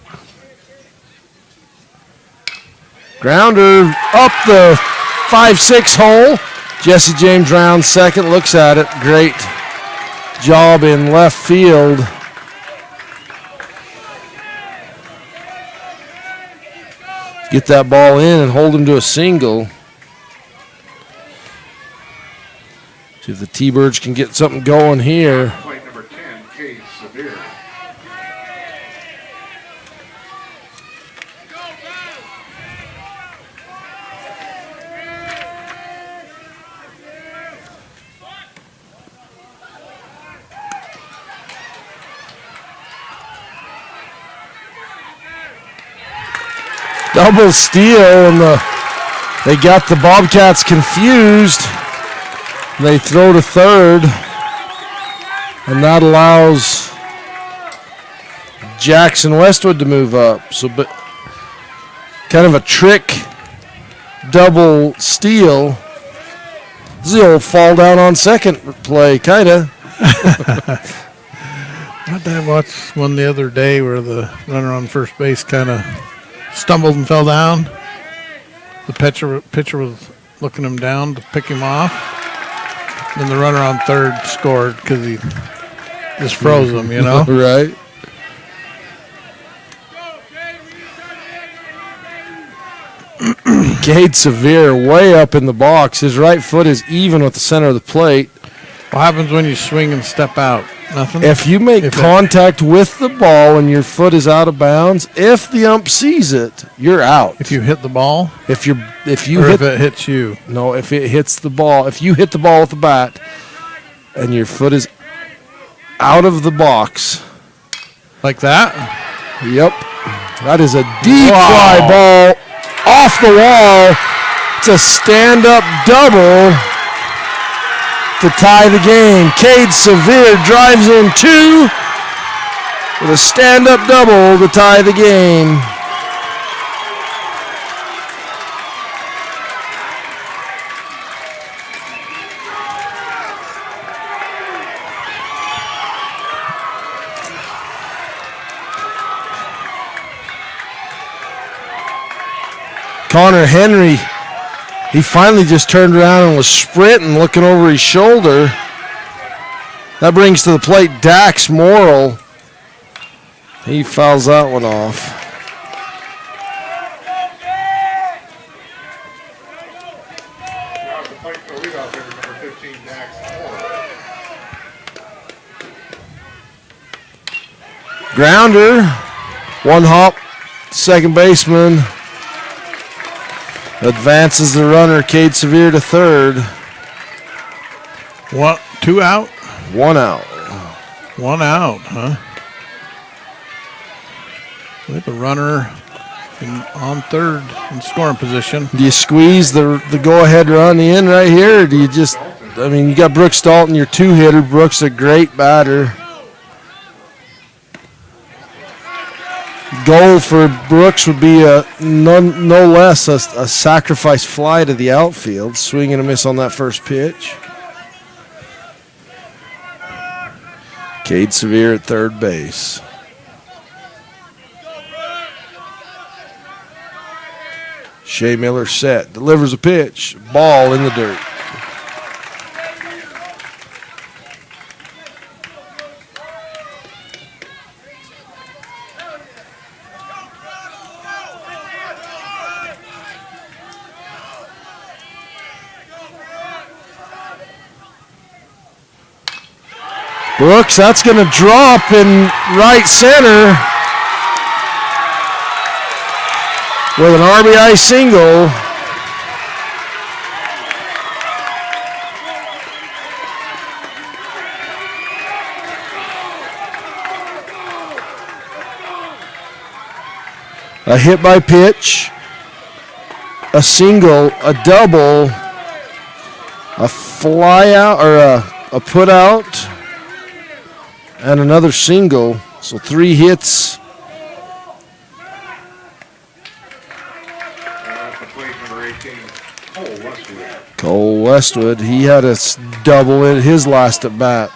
Speaker 5: Grounder up the 5-6 hole. Jesse James rounds second, looks at it. Great job in left field. Get that ball in and hold him to a single. See if the T-Birds can get something going here.
Speaker 2: Plate number 10, Cade Severe.
Speaker 5: Double steal, and they got the Bobcats confused. They throw to third, and that allows Jackson Westwood to move up. So, but kind of a trick double steal. This is the old fall down on second play, kind of.
Speaker 1: I watched one the other day where the runner on first base kind of stumbled and fell down. The pitcher was looking him down to pick him off. Then the runner on third scored because he just froze him, you know?
Speaker 5: Right. Cade Sevier way up in the box. His right foot is even with the center of the plate.
Speaker 1: What happens when you swing and step out? Nothing?
Speaker 5: If you make contact with the ball and your foot is out of bounds, if the ump sees it, you're out.
Speaker 1: If you hit the ball?
Speaker 5: If it
Speaker 1: hits you?
Speaker 5: No, if it hits the ball. If you hit the ball with the bat and your foot is out of the box.
Speaker 1: Like that?
Speaker 5: Yep. That is a deep fly ball off the wall. It's a stand-up double to tie the game. Cade Sevier drives in 2 with a stand-up double to tie the game. Connor Henry, he finally just turned around and was sprinting, looking over his shoulder. That brings to the plate Dax Morrill. He fouls that one off. Grounder, one hop, second baseman. Advances the runner, Cade Sevier, to third.
Speaker 1: What? 2 out?
Speaker 5: 1 out.
Speaker 1: 1 out, huh? We have a runner on third in scoring position.
Speaker 5: Do you squeeze the go-ahead run in right here, or do you just, I mean, you got Brooks Dalton, your 2-hitter. Brooks a great batter. Goal for Brooks would be no less a sacrifice fly to the outfield. Swing and a miss on that first pitch. Cade Sevier at third base. Shea Miller set. Delivers a pitch. Ball in the dirt. Brooks, that's going to drop in right center with an RBI single. A hit by pitch, a single, a double, a fly out or a put out, and another single. So 3 hits. Cole Westwood, he had a double in his last at bat.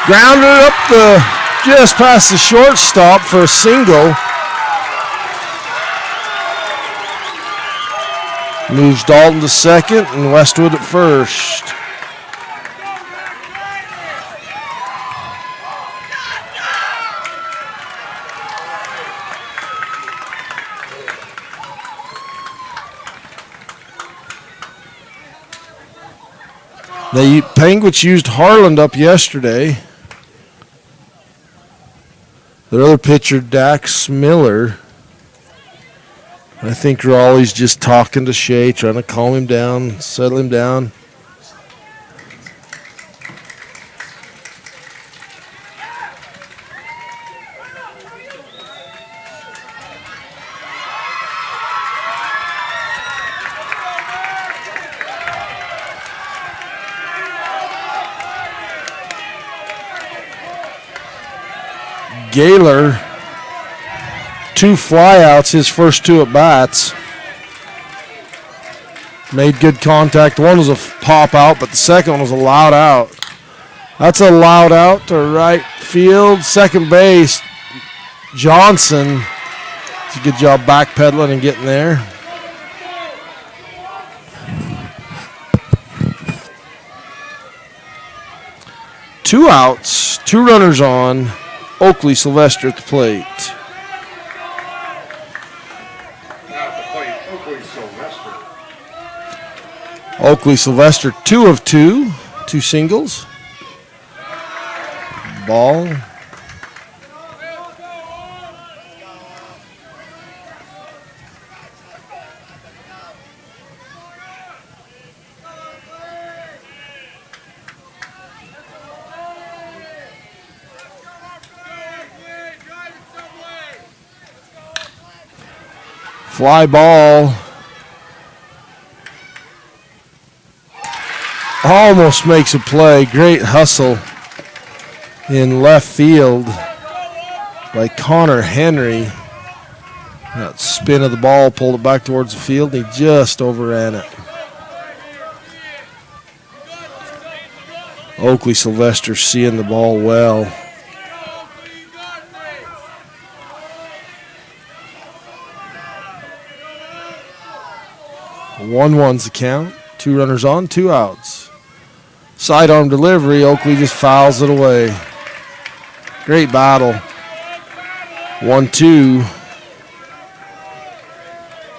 Speaker 5: Grounder up just past the shortstop for a single. Moves Dalton to second and Westwood at first. Panguitch used Harland up yesterday. Their other pitcher, Dax Miller. I think Raleigh's just talking to Shea, trying to calm him down, settle him down. Gaylor, 2 flyouts, his first 2 at bats. Made good contact. One was a pop out, but the second one was a loud out. That's a loud out to right field. Second base, Johnson. It's a good job backpedaling and getting there. Two outs, 2 runners on. Oakley Sylvester at the plate.
Speaker 2: Now at the plate, Oakley Sylvester.
Speaker 5: Oakley Sylvester, 2 of 2, 2 singles. Ball. Fly ball. Almost makes a play. Great hustle in left field by Connor Henry. That spin of the ball pulled it back towards the field. He just overran it. Oakley Sylvester seeing the ball well. 1-1's the count. 2 runners on, 2 outs. Sidearm delivery. Oakley just fouls it away. Great battle. 1-2.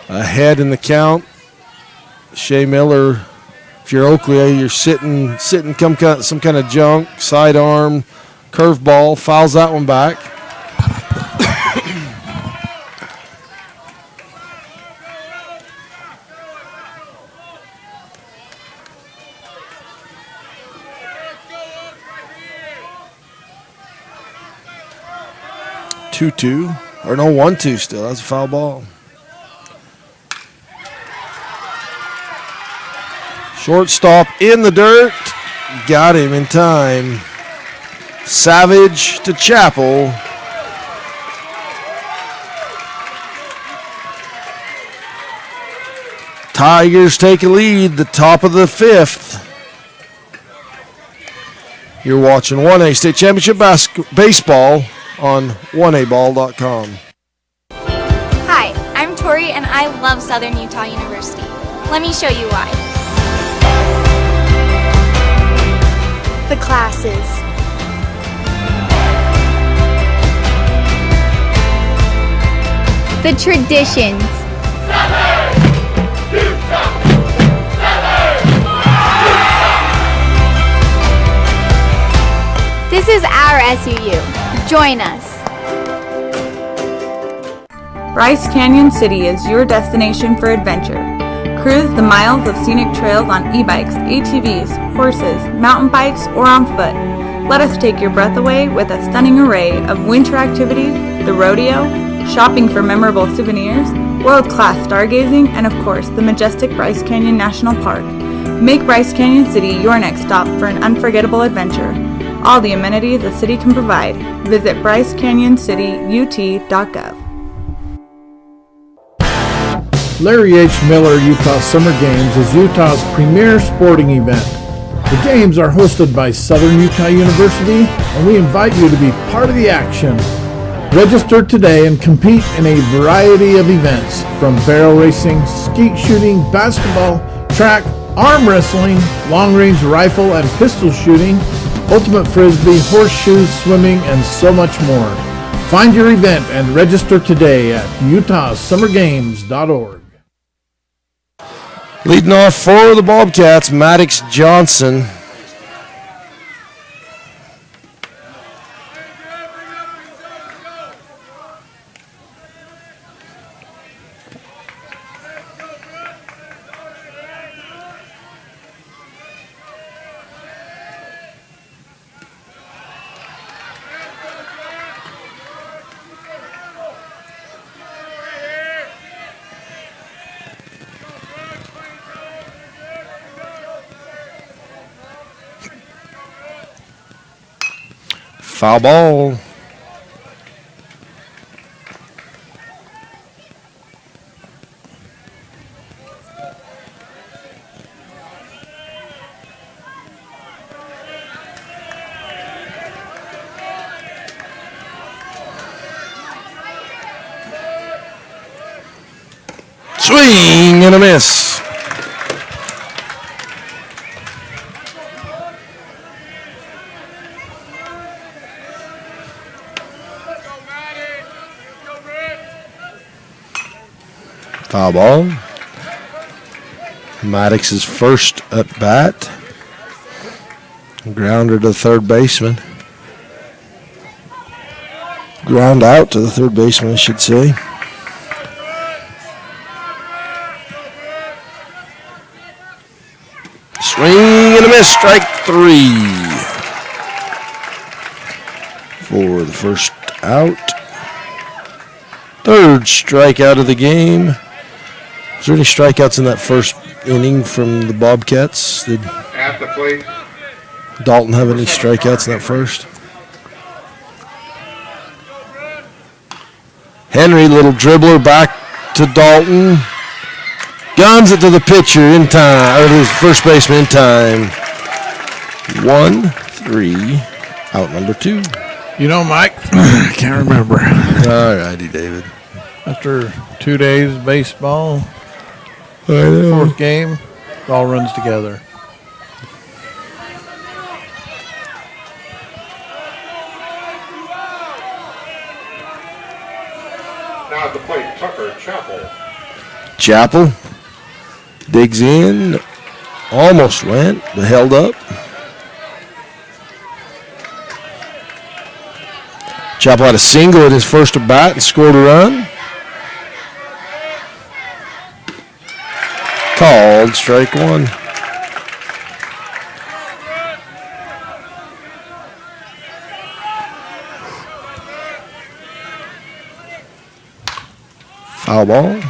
Speaker 5: Ahead in the count. Shea Miller, if you're Oakley, you're sitting some kind of junk, sidearm, curveball, fouls that one back. Two, or no, 1-2 still. That's a foul ball. Shortstop in the dirt. Got him in time. Savage to Chapel. Tigers take a lead, the top of the 5th. You're watching 1A State Championship Baseball on 1aball.com.
Speaker 7: Hi, I'm Tori and I love Southern Utah University. Let me show you why. The classes. The traditions. This is our SUU. Join us.
Speaker 8: Bryce Canyon City is your destination for adventure. Cruise the miles of scenic trails on e-bikes, ATVs, horses, mountain bikes, or on foot. Let us take your breath away with a stunning array of winter activities, the rodeo, shopping for memorable souvenirs, world-class stargazing, and of course, the majestic Bryce Canyon National Park. Make Bryce Canyon City your next stop for an unforgettable adventure. All the amenities the city can provide. Visit bryceCanyonCityUT.gov.
Speaker 9: Larry H. Miller Utah Summer Games is Utah's premier sporting event. The games are hosted by Southern Utah University, and we invite you to be part of the action. Register today and compete in a variety of events, from barrel racing, skeet shooting, basketball, track, arm wrestling, long-range rifle and pistol shooting, ultimate frisbee, horseshoes, swimming, and so much more. Find your event and register today at utahsummergames.org.
Speaker 5: Leading off for the Bobcats, Maddox Johnson. Foul ball. Swing and a miss. Foul ball. Maddox's first at bat. Grounder to the third baseman. Ground out to the third baseman, I should say. Swing and a miss, strike 3. For the first out. Third strikeout of the game. Was there any strikeouts in that first inning from the Bobcats? Did
Speaker 2: At the plate.
Speaker 5: Dalton have any strikeouts in that first? Henry, little dribbler back to Dalton. Guns it to the pitcher in time, or the first baseman in time. 1-3, out number 2.
Speaker 1: You know, Mike, I can't remember.
Speaker 5: All righty, David.
Speaker 1: After 2 days of baseball,
Speaker 5: I know.
Speaker 1: fourth game, it all runs together.
Speaker 2: Now at the plate, Tucker Chappell.
Speaker 5: Chappell digs in, almost went, but held up. Chappell had a single at his first at bat and scored a run. Called strike 1. Foul ball.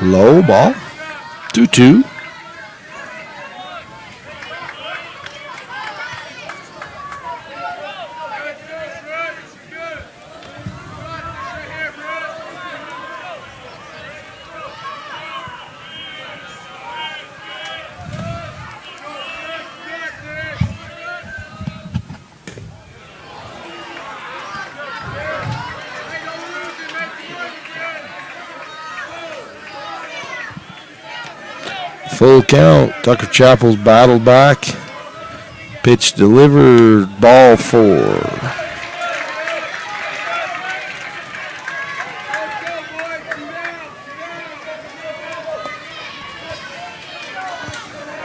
Speaker 5: Low ball. 2-2. Full count. Tucker Chappell's battled back. Pitch delivered. Ball 4.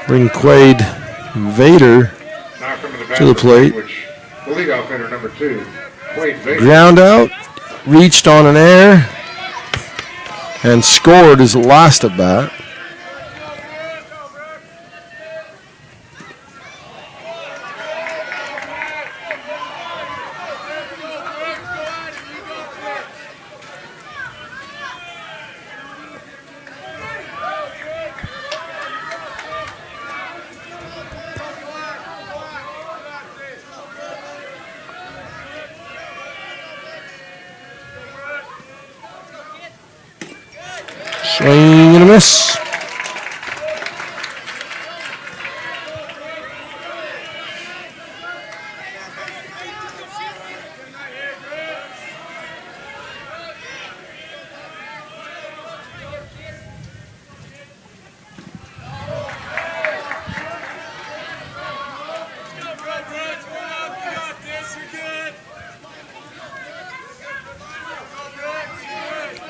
Speaker 5: Bring Quade Vader to the plate.
Speaker 2: The leadoff hitter, number 2, Quade Vader.
Speaker 5: Ground out. Reached on an air. And scored his last at bat. Swing and a miss.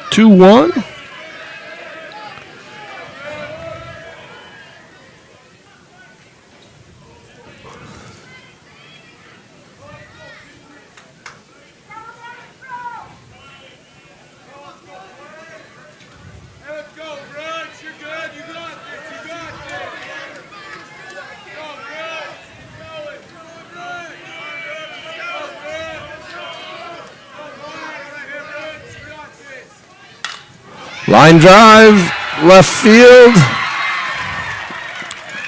Speaker 5: Two, 1. Line drive, left field.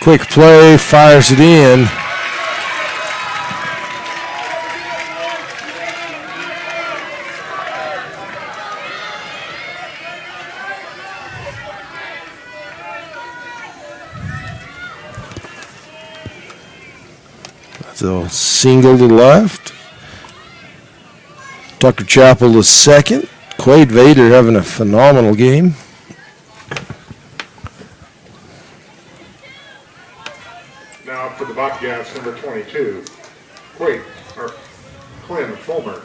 Speaker 5: Quick play, fires it in. So single to left. Tucker Chappell to second. Quade Vader having a phenomenal game.
Speaker 2: Now for the Bobcats, number 22, Clint Fulmer.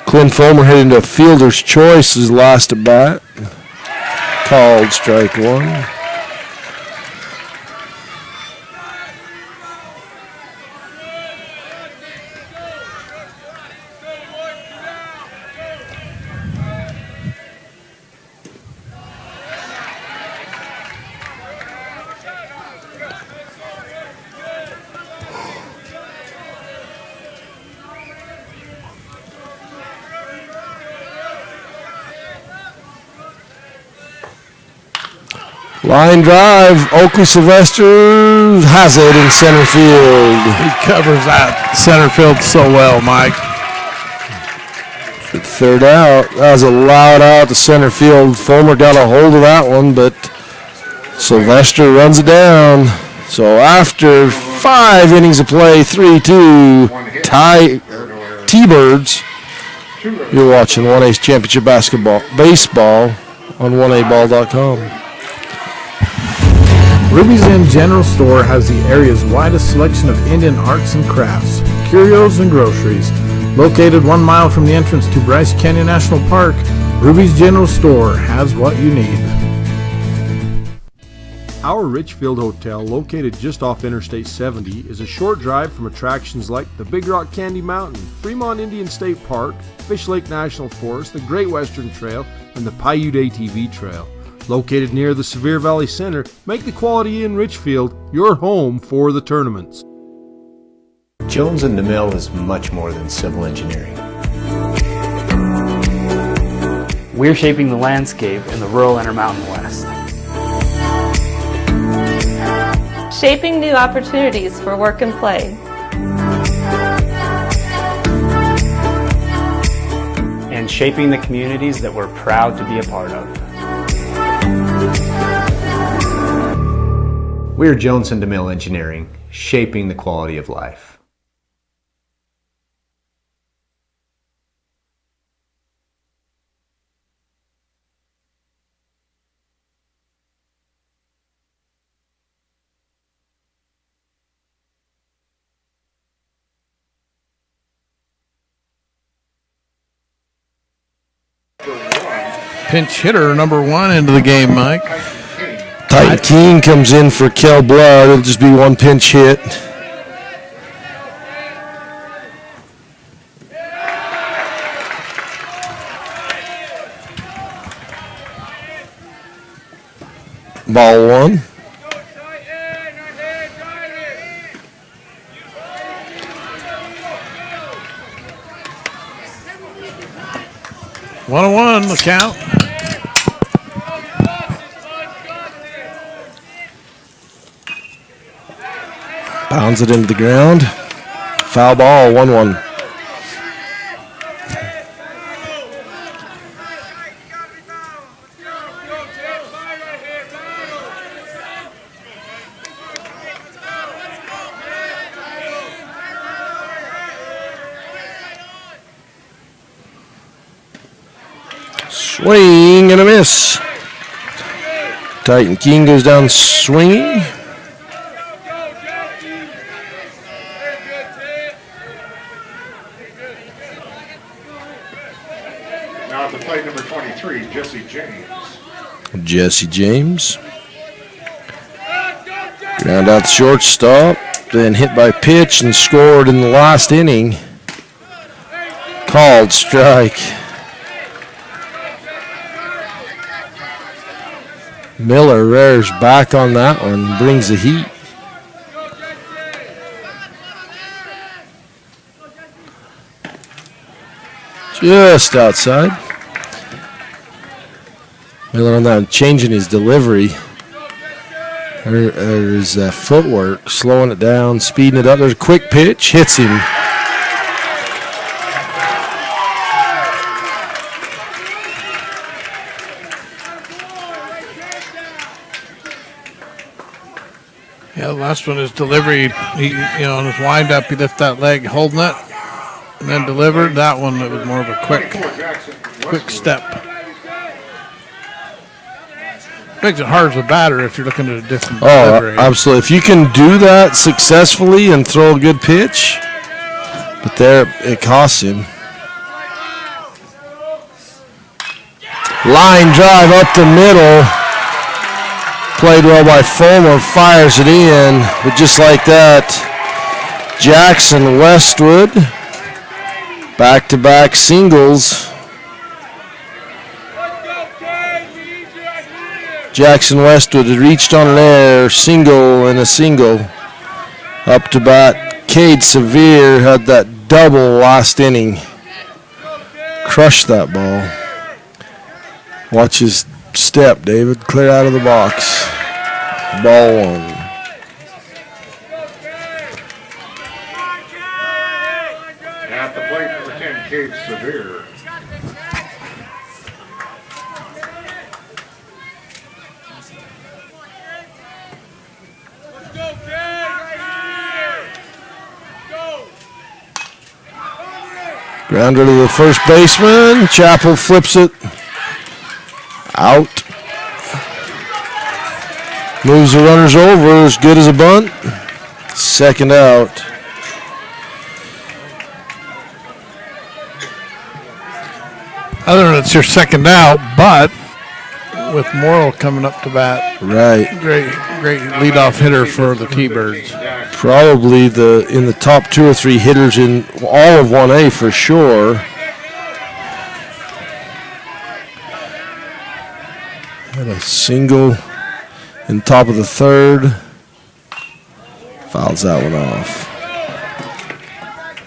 Speaker 5: Clint Fulmer hit into a fielder's choice his last at bat. Called strike one. Line drive, Oakley Sylvester has it in center field.
Speaker 1: He covers that center field so well, Mike.
Speaker 5: Third out. That was a loud out to center field. Fulmer got a hold of that one, but Sylvester runs it down. So after 5 innings of play, 3-2, T-Birds. You're watching 1A's Championship Baseball on 1aball.com.
Speaker 9: Ruby's Inn General Store has the area's widest selection of Indian arts and crafts, curios, and groceries. Located 1 mile from the entrance to Bryce Canyon National Park, Ruby's General Store has what you need.
Speaker 10: Our Richfield Hotel, located just off Interstate 70, is a short drive from attractions like the Big Rock Candy Mountain, Fremont Indian State Park, Fish Lake National Forest, the Great Western Trail, and the Piute ATV Trail. Located near the Sevier Valley Center, make the Quality Inn Richfield your home for the tournaments.
Speaker 11: Jones and DeMille is much more than civil engineering.
Speaker 6: We're shaping the landscape in the rural Intermountain West.
Speaker 12: Shaping new opportunities for work and play.
Speaker 6: And shaping the communities that we're proud to be a part of.
Speaker 11: We're Jones and DeMille Engineering, shaping the quality of life.
Speaker 1: Pinch hitter number 1 into the game, Mike.
Speaker 5: Titan King comes in for Kel Blood. It'll just be one pinch hit. Ball 1.
Speaker 1: One on one, the count.
Speaker 5: Pounds it into the ground. Foul ball, 1-1. Swing and a miss. Titan King goes down swinging.
Speaker 2: Now at the plate number 23, Jesse James.
Speaker 5: Jesse James. Ground out the shortstop, then hit by pitch and scored in the last inning. Called strike. Miller rears back on that one, brings the heat. Just outside. Miller on that, changing his delivery. There's footwork, slowing it down, speeding it up. There's a quick pitch, hits him.
Speaker 1: Yeah, the last one is delivery. He, on his windup, he lifted that leg, holding it, and then delivered. That one, it was more of a quick step. Makes it hard as a batter if you're looking at a different delivery.
Speaker 5: Oh, absolutely. If you can do that successfully and throw a good pitch, but there it costs him. Line drive up the middle. Played well by Fulmer, fires it in, but just like that, Jackson Westwood, back-to-back singles. Jackson Westwood had reached on an air, single and a single. Up to bat, Cade Sevier had that double last inning. Crushed that ball. Watch his step, David. Clear out of the box. Ball one.
Speaker 2: At the plate, number 10, Cade Sevier.
Speaker 5: Grounder to the first baseman. Chappell flips it. Out. Moves the runners over as good as a bunt. Second out.
Speaker 1: Other than it's your second out, but with Morrill coming up to bat.
Speaker 5: Right.
Speaker 1: Great leadoff hitter for the T-Birds.
Speaker 5: Probably in the top 2 or 3 hitters in all of 1A for sure. And a single in top of the third. Fouls that one off.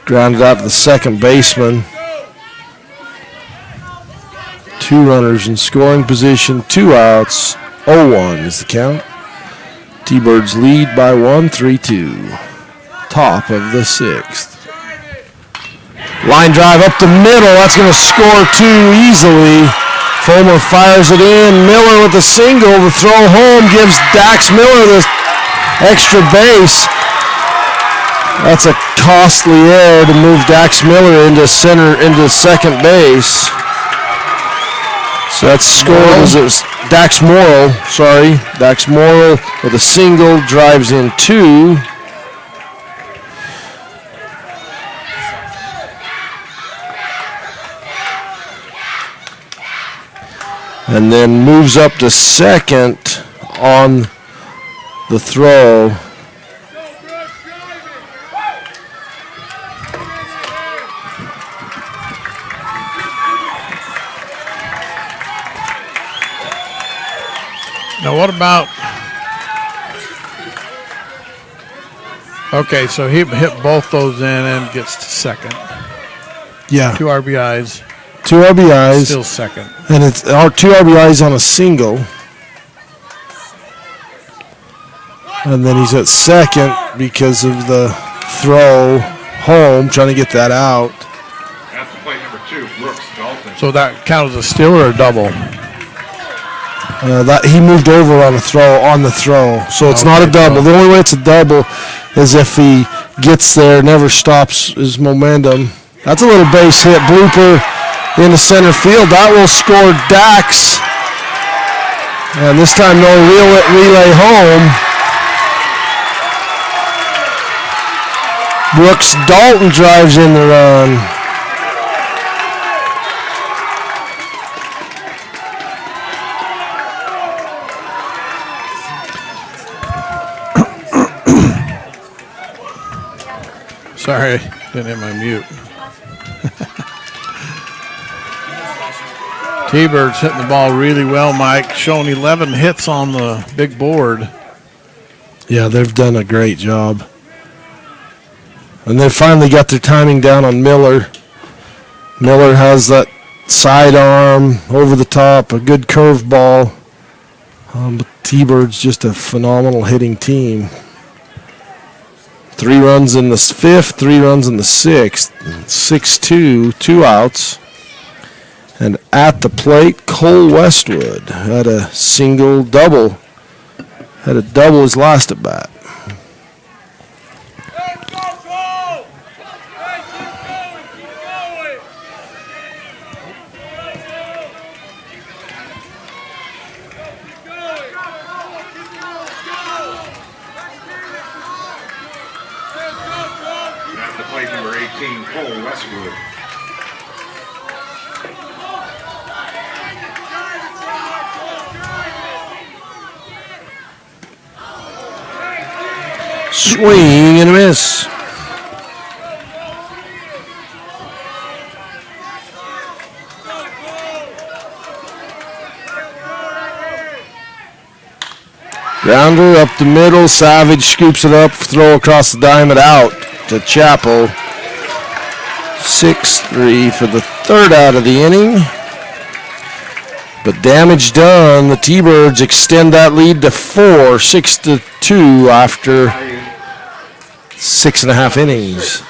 Speaker 5: Grounded out to the second baseman. 2 runners in scoring position, 2 outs. 0-1 is the count. T-Birds lead by 1, 3-2. Top of the 6th. Line drive up the middle. That's going to score 2 easily. Fulmer fires it in. Miller with a single. The throw home gives Dax Miller the extra base. That's a costly error to move Dax Miller into second base. So that's scored as Dax Morrill, Dax Morrill with a single, drives in 2. And then moves up to second on the throw.
Speaker 1: Now what about, okay, so he hit both those in and gets to second.
Speaker 5: Yeah.
Speaker 1: 2 RBIs.
Speaker 5: 2 RBIs.
Speaker 1: Still second.
Speaker 5: And it's our 2 RBIs on a single. And then he's at second because of the throw home, trying to get that out.
Speaker 2: At the plate, number 2, Brooks Dalton.
Speaker 1: So that counts as a steal or a double?
Speaker 5: That he moved over on the throw, so it's not a double. The only way it's a double is if he gets there, never stops his momentum. That's a little base hit blooper into center field. That will score Dax, and this time no relay home. Brooks Dalton drives in the run.
Speaker 1: Sorry, didn't hit my mute. T-Birds hitting the ball really well, Mike. Showing 11 hits on the big board.
Speaker 5: Yeah, they've done a great job. And they finally got their timing down on Miller. Miller has that sidearm over the top, a good curve ball. But T-Birds just a phenomenal hitting team. 3 runs in the 5th, 3 runs in the 6th. 6-2, 2 outs. And at the plate, Cole Westwood had a single double. Had a double his last at bat.
Speaker 2: Number 18, Cole Westwood.
Speaker 5: Swing and a miss. Grounder up the middle. Savage scoops it up, throw across the diamond, out to Chappell. 6-3 for the 3rd out of the inning. But damage done. The T-Birds extend that lead to 4, 6-2 after 6.5 innings.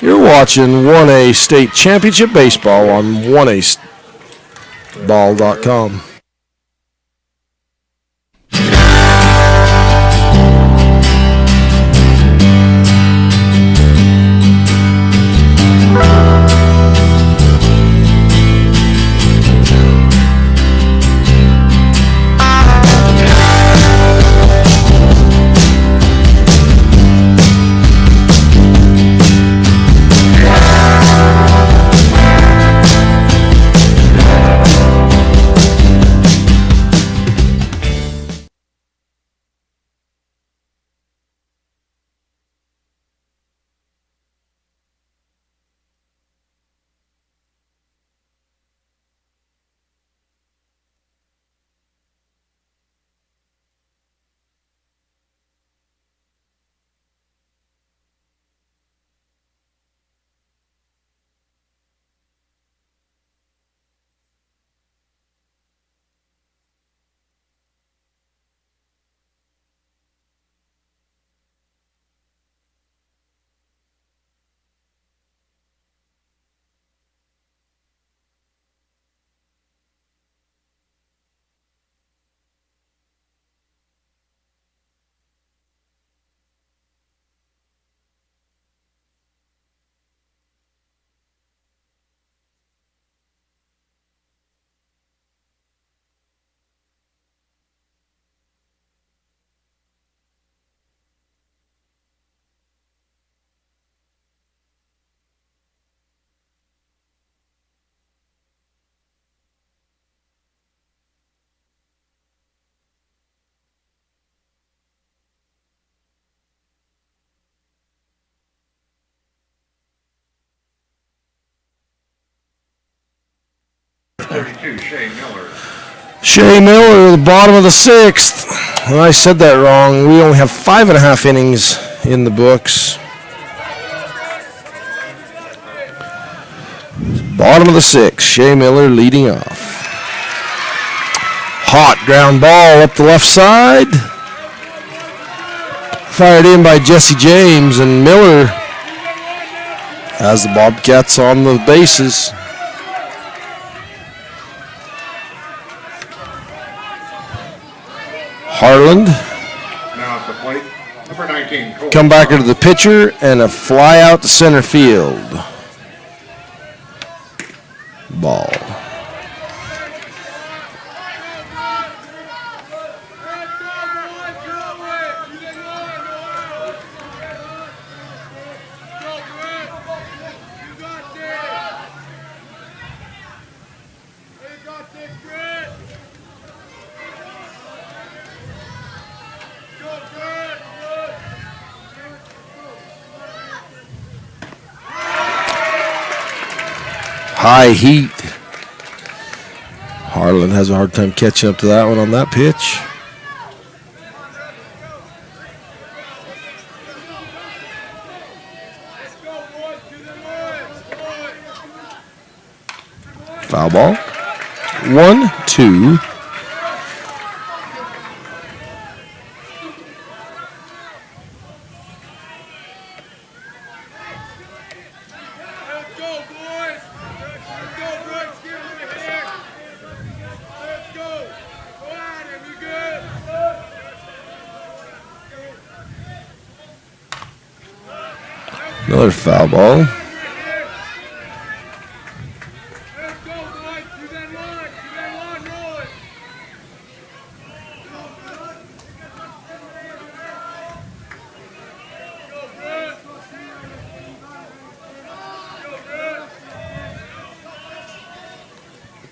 Speaker 5: You're watching 1A State Championship Baseball on 1aball.com. Shea Miller, the bottom of the 6th. Well, I said that wrong. We only have 5.5 innings in the books. Bottom of the 6th, Shea Miller leading off. Hot ground ball up the left side. Fired in by Jesse James, and Miller has the Bobcats on the bases. Harland.
Speaker 2: Now at the plate, number 19, Cole.
Speaker 5: Come back to the pitcher and a fly out to center field. Ball. High heat. Harlan has a hard time catching up to that one on that pitch. Foul ball. 1-2. Another foul ball.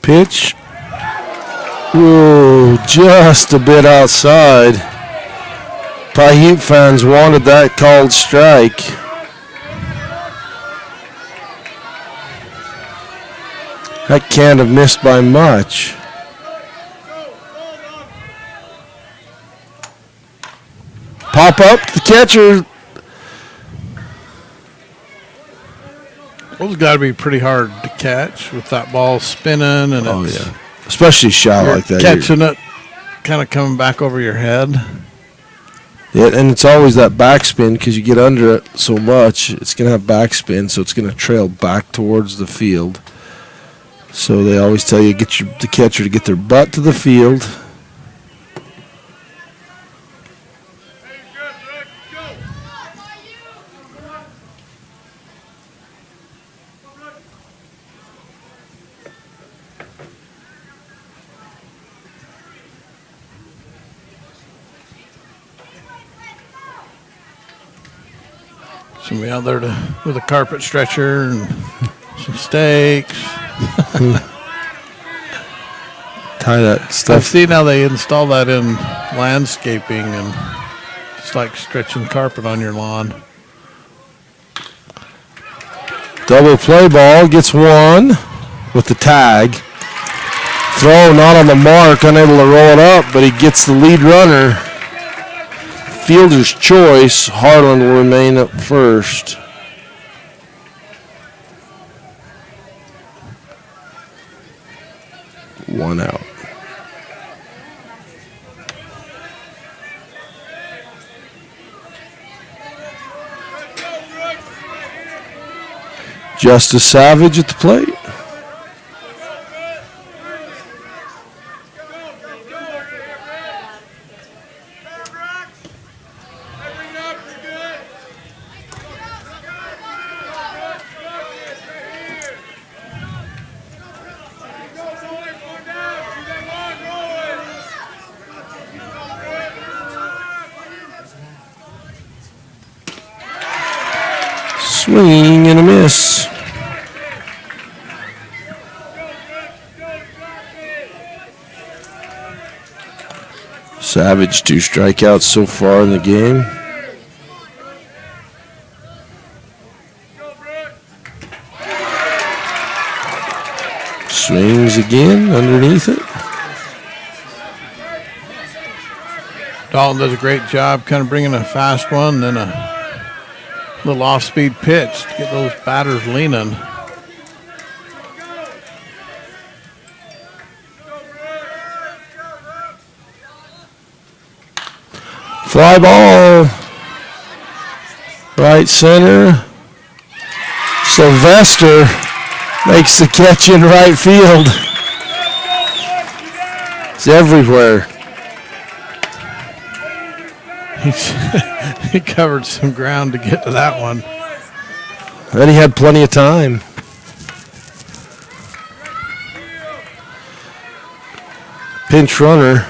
Speaker 5: Pitch. Whoa, just a bit outside. Piute fans wanted that called strike. That can't have missed by much. Pop up to the catcher.
Speaker 1: Those got to be pretty hard to catch with that ball spinning and it's
Speaker 5: especially shot like that.
Speaker 1: Catching it, kind of coming back over your head.
Speaker 5: Yeah, and it's always that backspin because you get under it so much. It's going to have backspin, so it's going to trail back towards the field. So they always tell you get the catcher to get their butt to the field.
Speaker 1: Somebody out there with a carpet stretcher and some steaks.
Speaker 5: Tie that stuff.
Speaker 1: I've seen how they install that in landscaping and it's like stretching carpet on your lawn.
Speaker 5: Double play ball, gets one with the tag. Throw not on the mark, unable to roll it up, but he gets the lead runner. Fielder's choice. Harlan will remain up first. One out. Justice Savage at the plate. Swing and a miss. Savage 2 strikeouts so far in the game. Swings again underneath it.
Speaker 1: Dalton does a great job kind of bringing a fast one, then a little off-speed pitch to get those batters leaning.
Speaker 5: Fly ball. Right center. Sylvester makes the catch in right field. It's everywhere.
Speaker 1: He covered some ground to get to that one.
Speaker 5: And he had plenty of time. Pinch runner.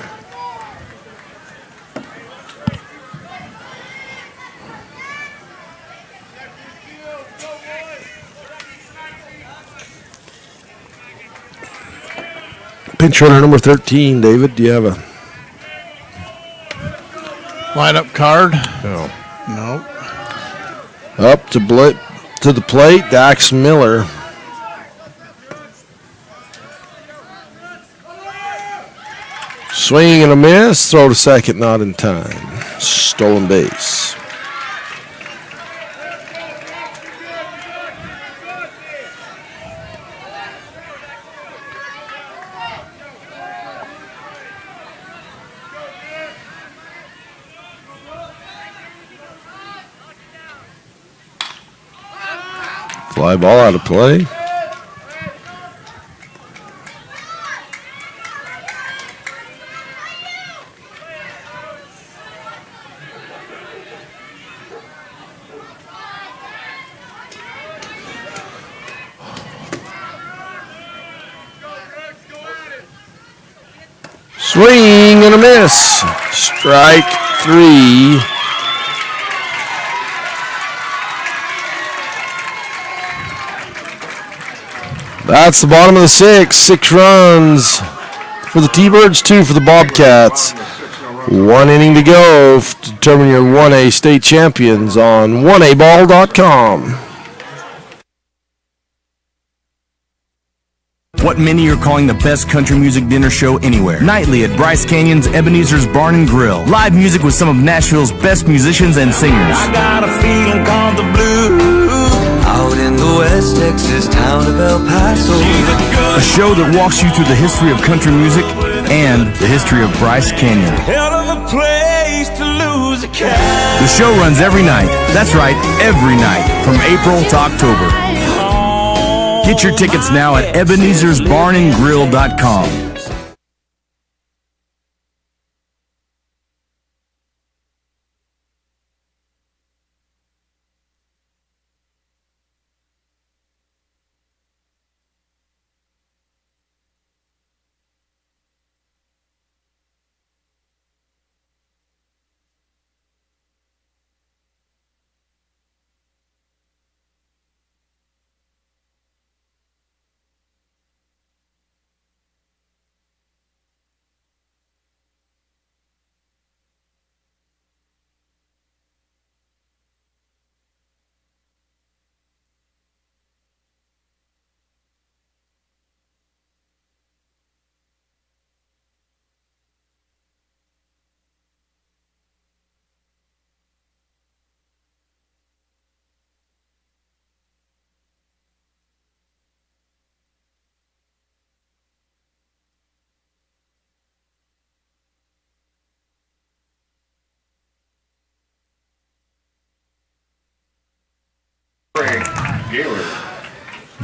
Speaker 5: Pinch runner number 13, David. Do you have a
Speaker 1: lineup card?
Speaker 5: No.
Speaker 1: Nope.
Speaker 5: Up to the plate, Dax Miller. Swing and a miss. Throw to second, not in time. Stolen base. Fly ball out of play. Swing and a miss. Strike 3. That's the bottom of the 6th. 6 runs for the T-Birds, 2 for the Bobcats. 1 inning to go to determine your 1A state champions on 1aball.com.
Speaker 3: What many are calling the best country music dinner show anywhere. Nightly at Bryce Canyon's Ebenezer's Barn and Grill. Live music with some of Nashville's best musicians and singers.
Speaker 4: I got a feeling called the blues. Out in the West Texas town of El Paso.
Speaker 3: A show that walks you through the history of country music and the history of Bryce Canyon.
Speaker 4: Hell of a place to lose a cat.
Speaker 3: The show runs every night. That's right, every night from April to October. Get your tickets now at EbenezersBarnandGrill.com.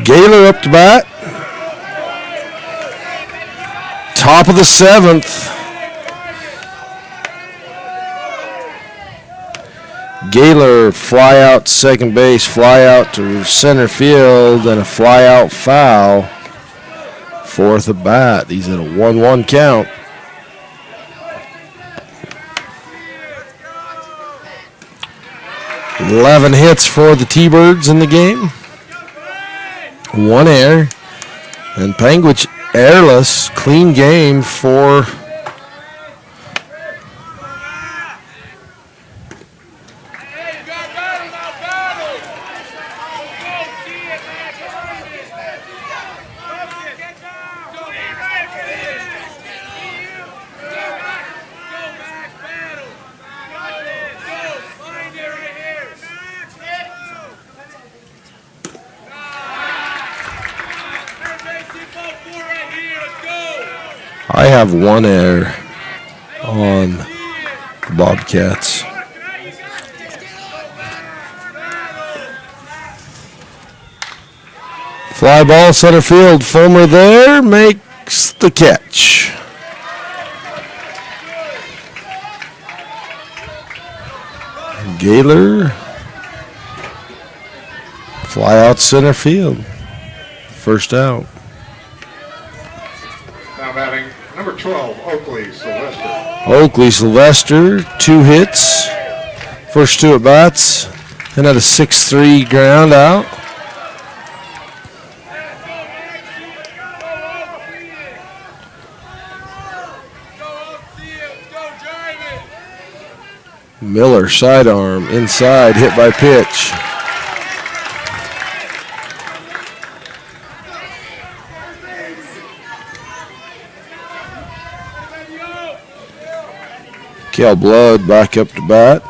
Speaker 5: Gaylor up to bat. Top of the 7th. Gaylor fly out second base, fly out to center field, and a fly out foul. 4th at bat. He's at a 1-1 count. Eleven hits for the T-Birds in the game. 1 error. And Panguitch airless. Clean game for I have 1 error on the Bobcats. Fly ball center field. Fulmer there makes the catch. Gaylor fly out center field. First out.
Speaker 2: Now batting number 12, Oakley Sylvester.
Speaker 5: Oakley Sylvester, 2 hits. First 2 at bats. And at a 6-3 ground out. Miller sidearm inside, hit by pitch. Cal Blood back up to bat.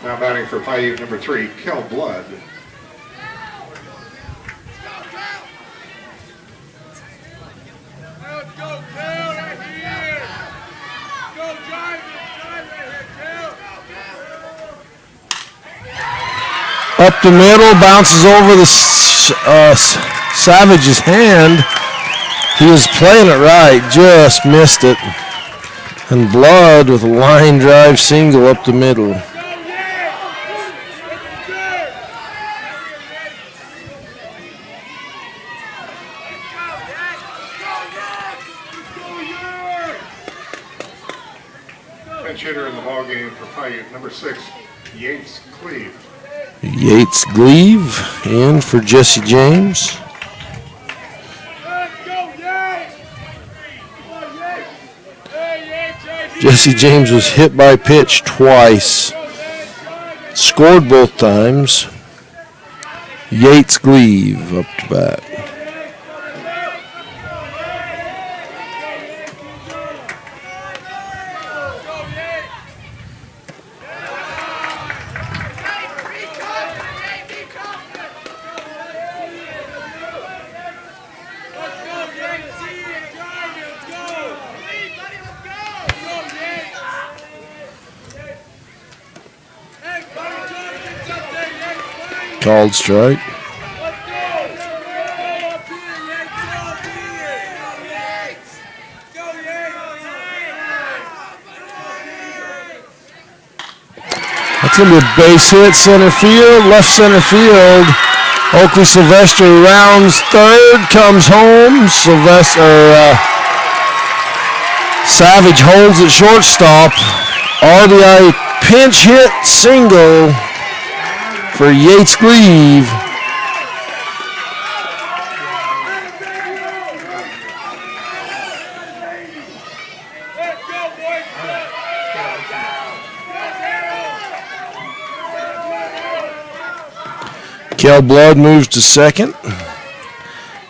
Speaker 2: Now batting for Piute number 3, Kel Blood.
Speaker 5: Up the middle, bounces over the Savage's hand. He was playing it right, just missed it. And Blood with a line drive single up the middle.
Speaker 2: Pinch hitter in the ballgame for Piute, number 6, Yates Cleve.
Speaker 5: Yates Gleave in for Jesse James. Jesse James was hit by pitch twice. Scored both times. Yates Gleave up to bat. Called strike. That's going to be a base hit, center field, left center field. Oakley Sylvester rounds third, comes home. Savage holds at shortstop. RBI pinch hit single for Yates Gleave. Kel Blood moves to second.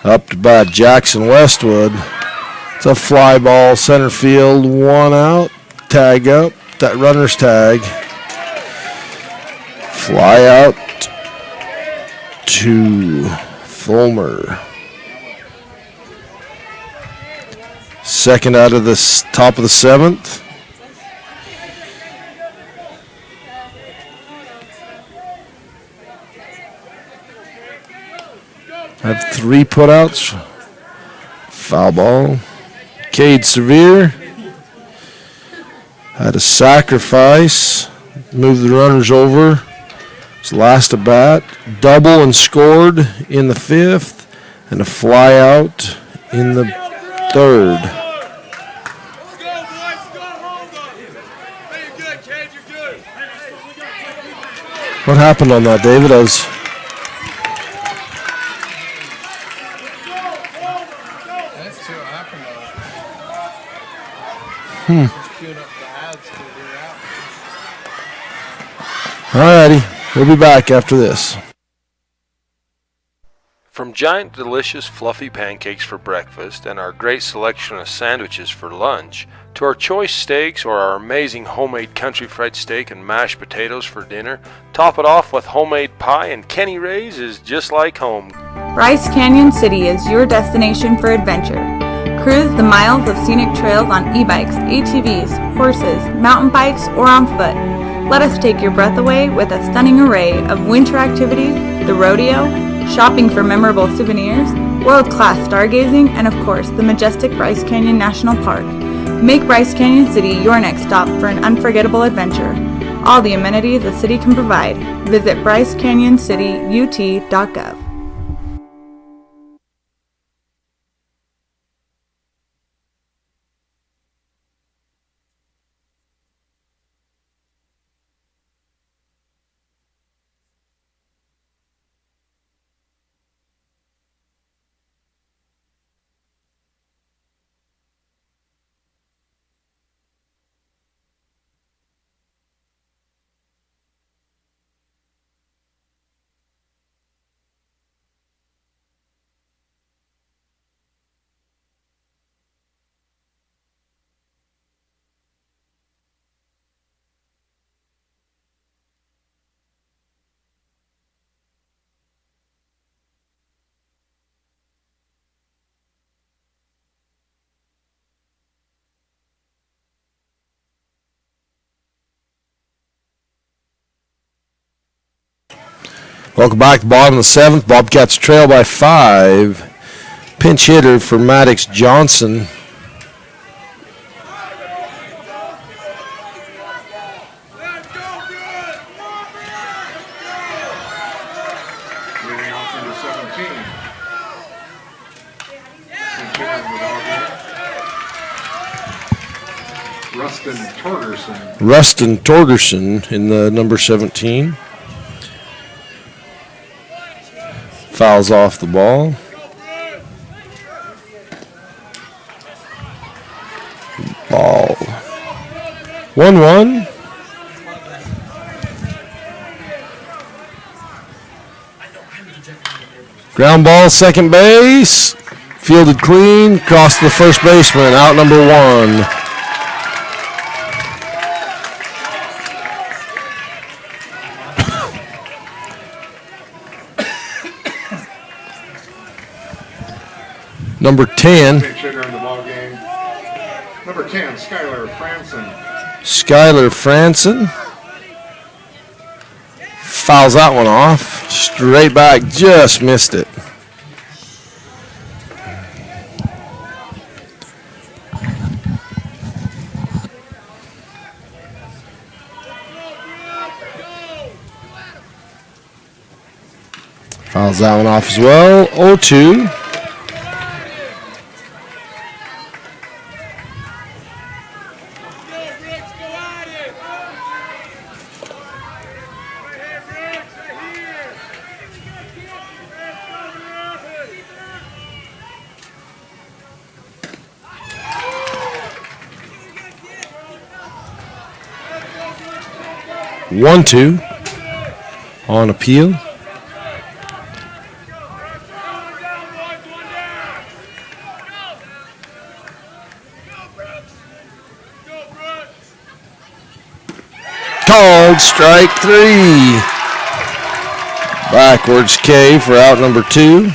Speaker 5: Up to bat Jackson Westwood. It's a fly ball, center field, one out. Tag up, that runner's tag. Fly out to Fulmer. Second out of the top of the seventh. Have 3 putouts. Foul ball. Cade Sevier had a sacrifice. Moved the runners over. His last at bat. Double and scored in the 5th. And a fly out in the 3rd. What happened on that, David? Alrighty, we'll be back after this.
Speaker 13: From giant, delicious, fluffy pancakes for breakfast and our great selection of sandwiches for lunch, to our choice steaks or our amazing homemade country fried steak and mashed potatoes for dinner, top it off with homemade pie, and Kenny Ray's is just like home.
Speaker 8: Bryce Canyon City is your destination for adventure. Cruise the miles of scenic trails on e-bikes, ATVs, horses, mountain bikes, or on foot. Let us take your breath away with a stunning array of winter activities, the rodeo, shopping for memorable souvenirs, world-class stargazing, and of course, the majestic Bryce Canyon National Park. Make Bryce Canyon City your next stop for an unforgettable adventure. All the amenities the city can provide. Visit brycecanyoncityut.gov.
Speaker 5: Welcome back to the bottom of the 7th. Bobcats trail by 5. Pinch hitter for Maddox Johnson.
Speaker 2: Leading off number 17. Pinch hitter in the ballgame. Rustin Torgerson.
Speaker 5: Rustin Torgerson in the number 17. Fouls off the ball. Ball. 1-1. Ground ball, second base. Fielded clean. Cross to the first baseman. Out number 1. Number 10.
Speaker 2: Pinch hitter in the ballgame. Number 10, Skylar Franson.
Speaker 5: Skylar Franson. Fouls that one off. Straight back. Just missed it. Fouls that one off as well. 0-2. One, 2 on appeal. Called strike 3. Backwards K for out number 2.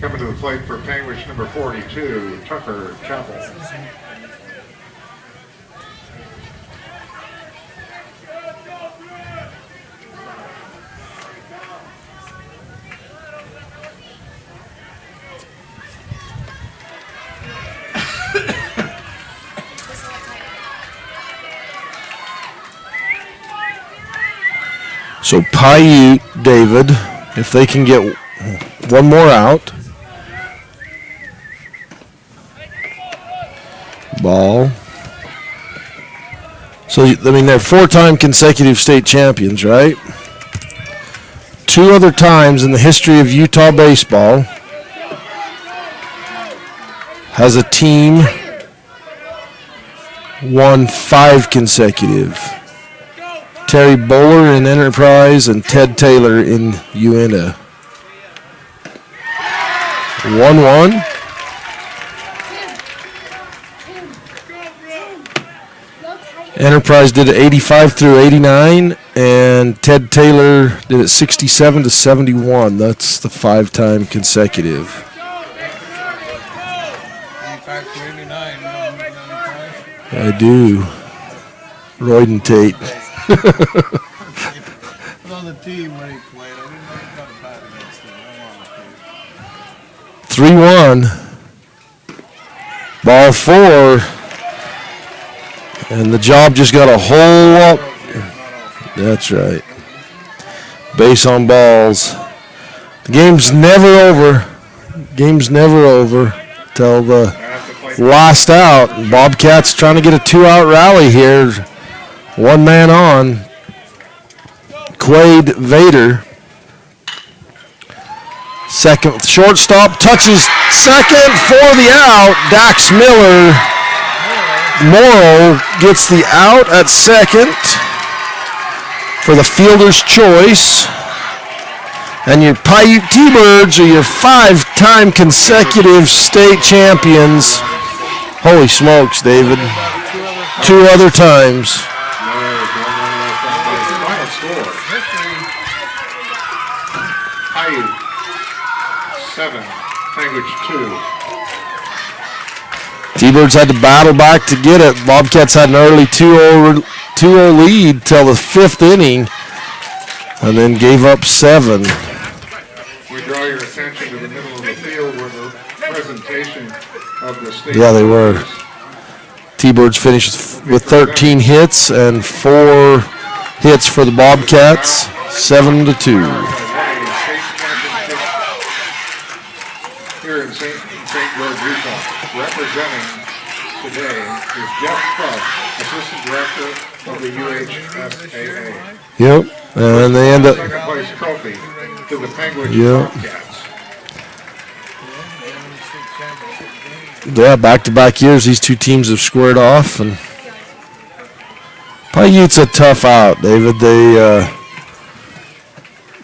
Speaker 2: Coming to the plate for Panguitch, number 42, Tucker Chapel.
Speaker 5: So Piute, David, if they can get one more out. Ball. So, I mean, they're 4-time consecutive state champions, right? 2 other times in the history of Utah baseball has a team won 5 consecutive. Terry Bowler in Enterprise and Ted Taylor in Uinta. 1-1. Enterprise did it 85 through 89, and Ted Taylor did it 67 to 71. That's the 5-time consecutive.
Speaker 14: 85 through 89.
Speaker 5: I do. Royden Tate.
Speaker 14: I was on the team when he played. I didn't know he got a bat against him. I'm on the team.
Speaker 5: 3-1. Ball 4. And the job just got a whole lot. That's right. Base on balls. The game's never over. Game's never over till the last out. Bobcats trying to get a 2-out rally here. 1 man on. Quade Vader. Second shortstop touches second for the out. Dax Miller. Morrow gets the out at second for the fielder's choice. And your Piute T-Birds are your 5-time consecutive state champions. Holy smokes, David. 2 other times.
Speaker 2: Final score. Piute 7, Panguitch 2.
Speaker 5: T-Birds had to battle back to get it. Bobcats had an early 2-0 lead till the fifth inning and then gave up 7.
Speaker 2: We draw your attention to the middle of the field where the presentation of the state.
Speaker 5: Yeah, they were. T-Birds finished with 13 hits and 4 hits for the Bobcats, 7-2.
Speaker 2: Here in St. George, Utah, representing today is Jeff Cluff, Assistant Director of the UHSAA.
Speaker 5: Yep, and they end up.
Speaker 2: Second place trophy to the Panguitch Bobcats.
Speaker 5: Yeah, back-to-back years, these two teams have squared off, and Piute's a tough out, David.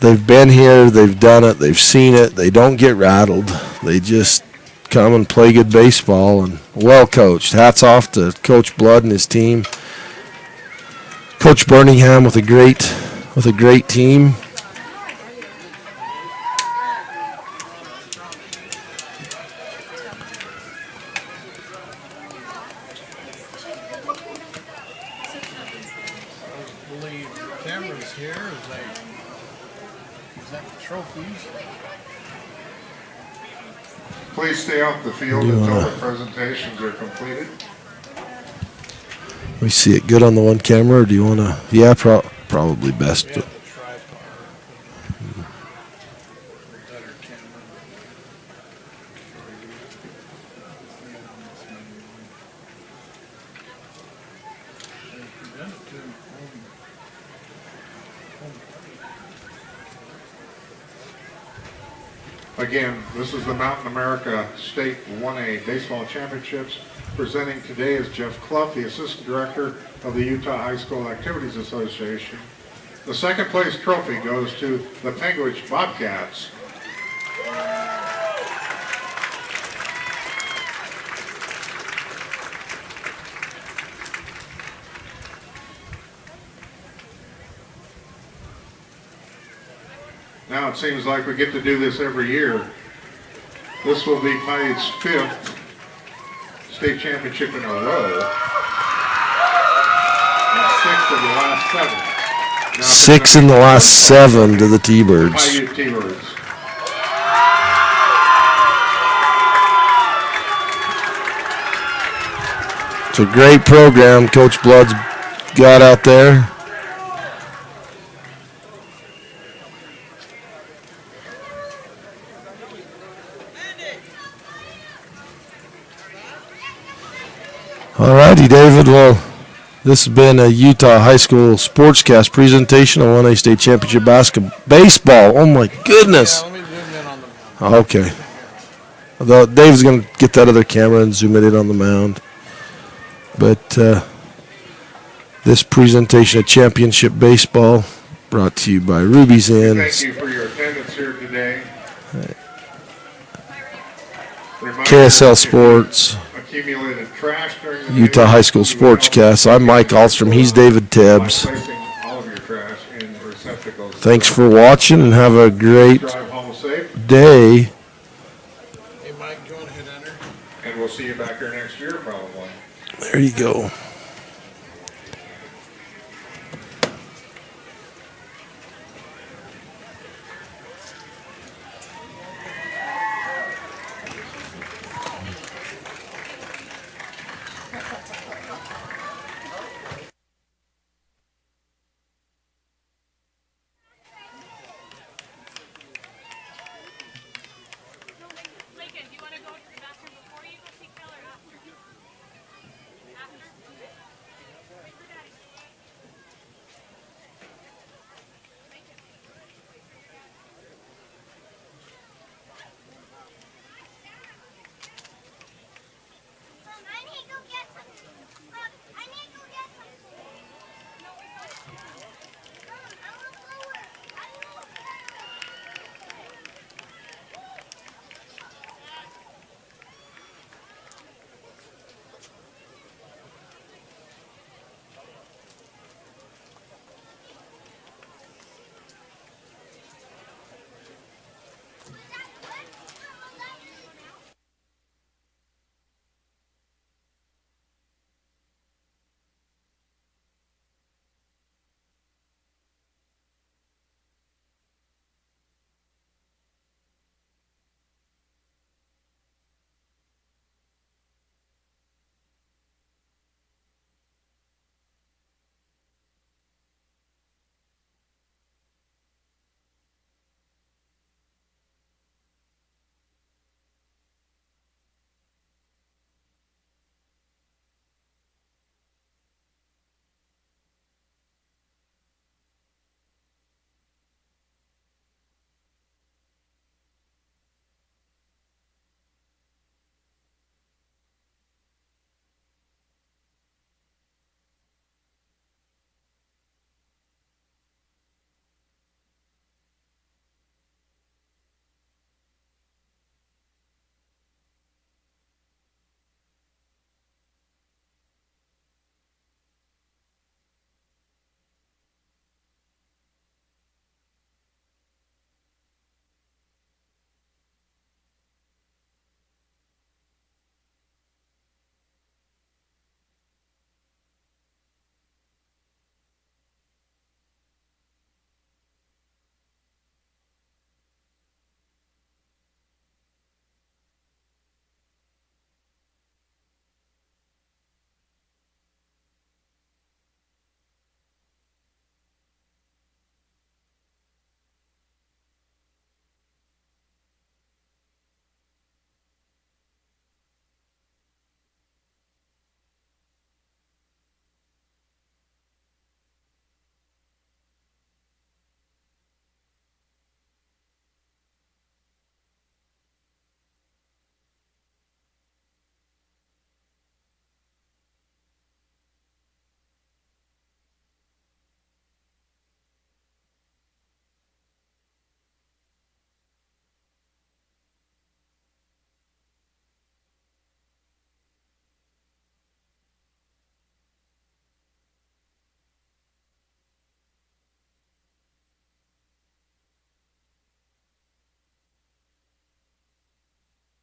Speaker 5: They've been here, they've done it, they've seen it. They don't get rattled. They just come and play good baseball and well coached. Hats off to Coach Blood and his team. Coach Birmingham with a great team.
Speaker 14: Cameras here, is that the trophies?
Speaker 2: Please stay off the field until the presentations are completed.
Speaker 5: We see it good on the one camera, or do you want to? Yeah, probably best.
Speaker 2: Again, this is the Mountain America State 1A Baseball Championships. Presenting today is Jeff Cluff, the Assistant Director of the Utah High School Activities Association. The second place trophy goes to the Panguitch Bobcats. Now it seems like we get to do this every year. This will be Piute's 5th state championship in a row. And 6 of the last 7. Now
Speaker 5: 6 in the last 7 to the T-Birds.
Speaker 2: Piute T-Birds.
Speaker 5: It's a great program Coach Blood's got out there. All righty, David. Well, this has been a Utah High School Sportscast presentation on 1A State Championship baseball. Oh, my goodness. Okay. Although Dave's going to get that other camera and zoom it in on the mound. But this presentation of championship baseball brought to you by Ruby's Inn.
Speaker 2: Thank you for your attendance here today.
Speaker 5: KSL Sports.
Speaker 2: Accumulated trash during the
Speaker 5: Utah High School Sportscast. I'm Mike Alstrom. He's David Tebbs.
Speaker 2: placing all of your trash in receptacles.
Speaker 5: Thanks for watching and have a great
Speaker 2: Drive home safe,
Speaker 5: day.
Speaker 14: Hey, Mike, go ahead, enter.
Speaker 2: and we'll see you back here next year probably.
Speaker 5: There you go.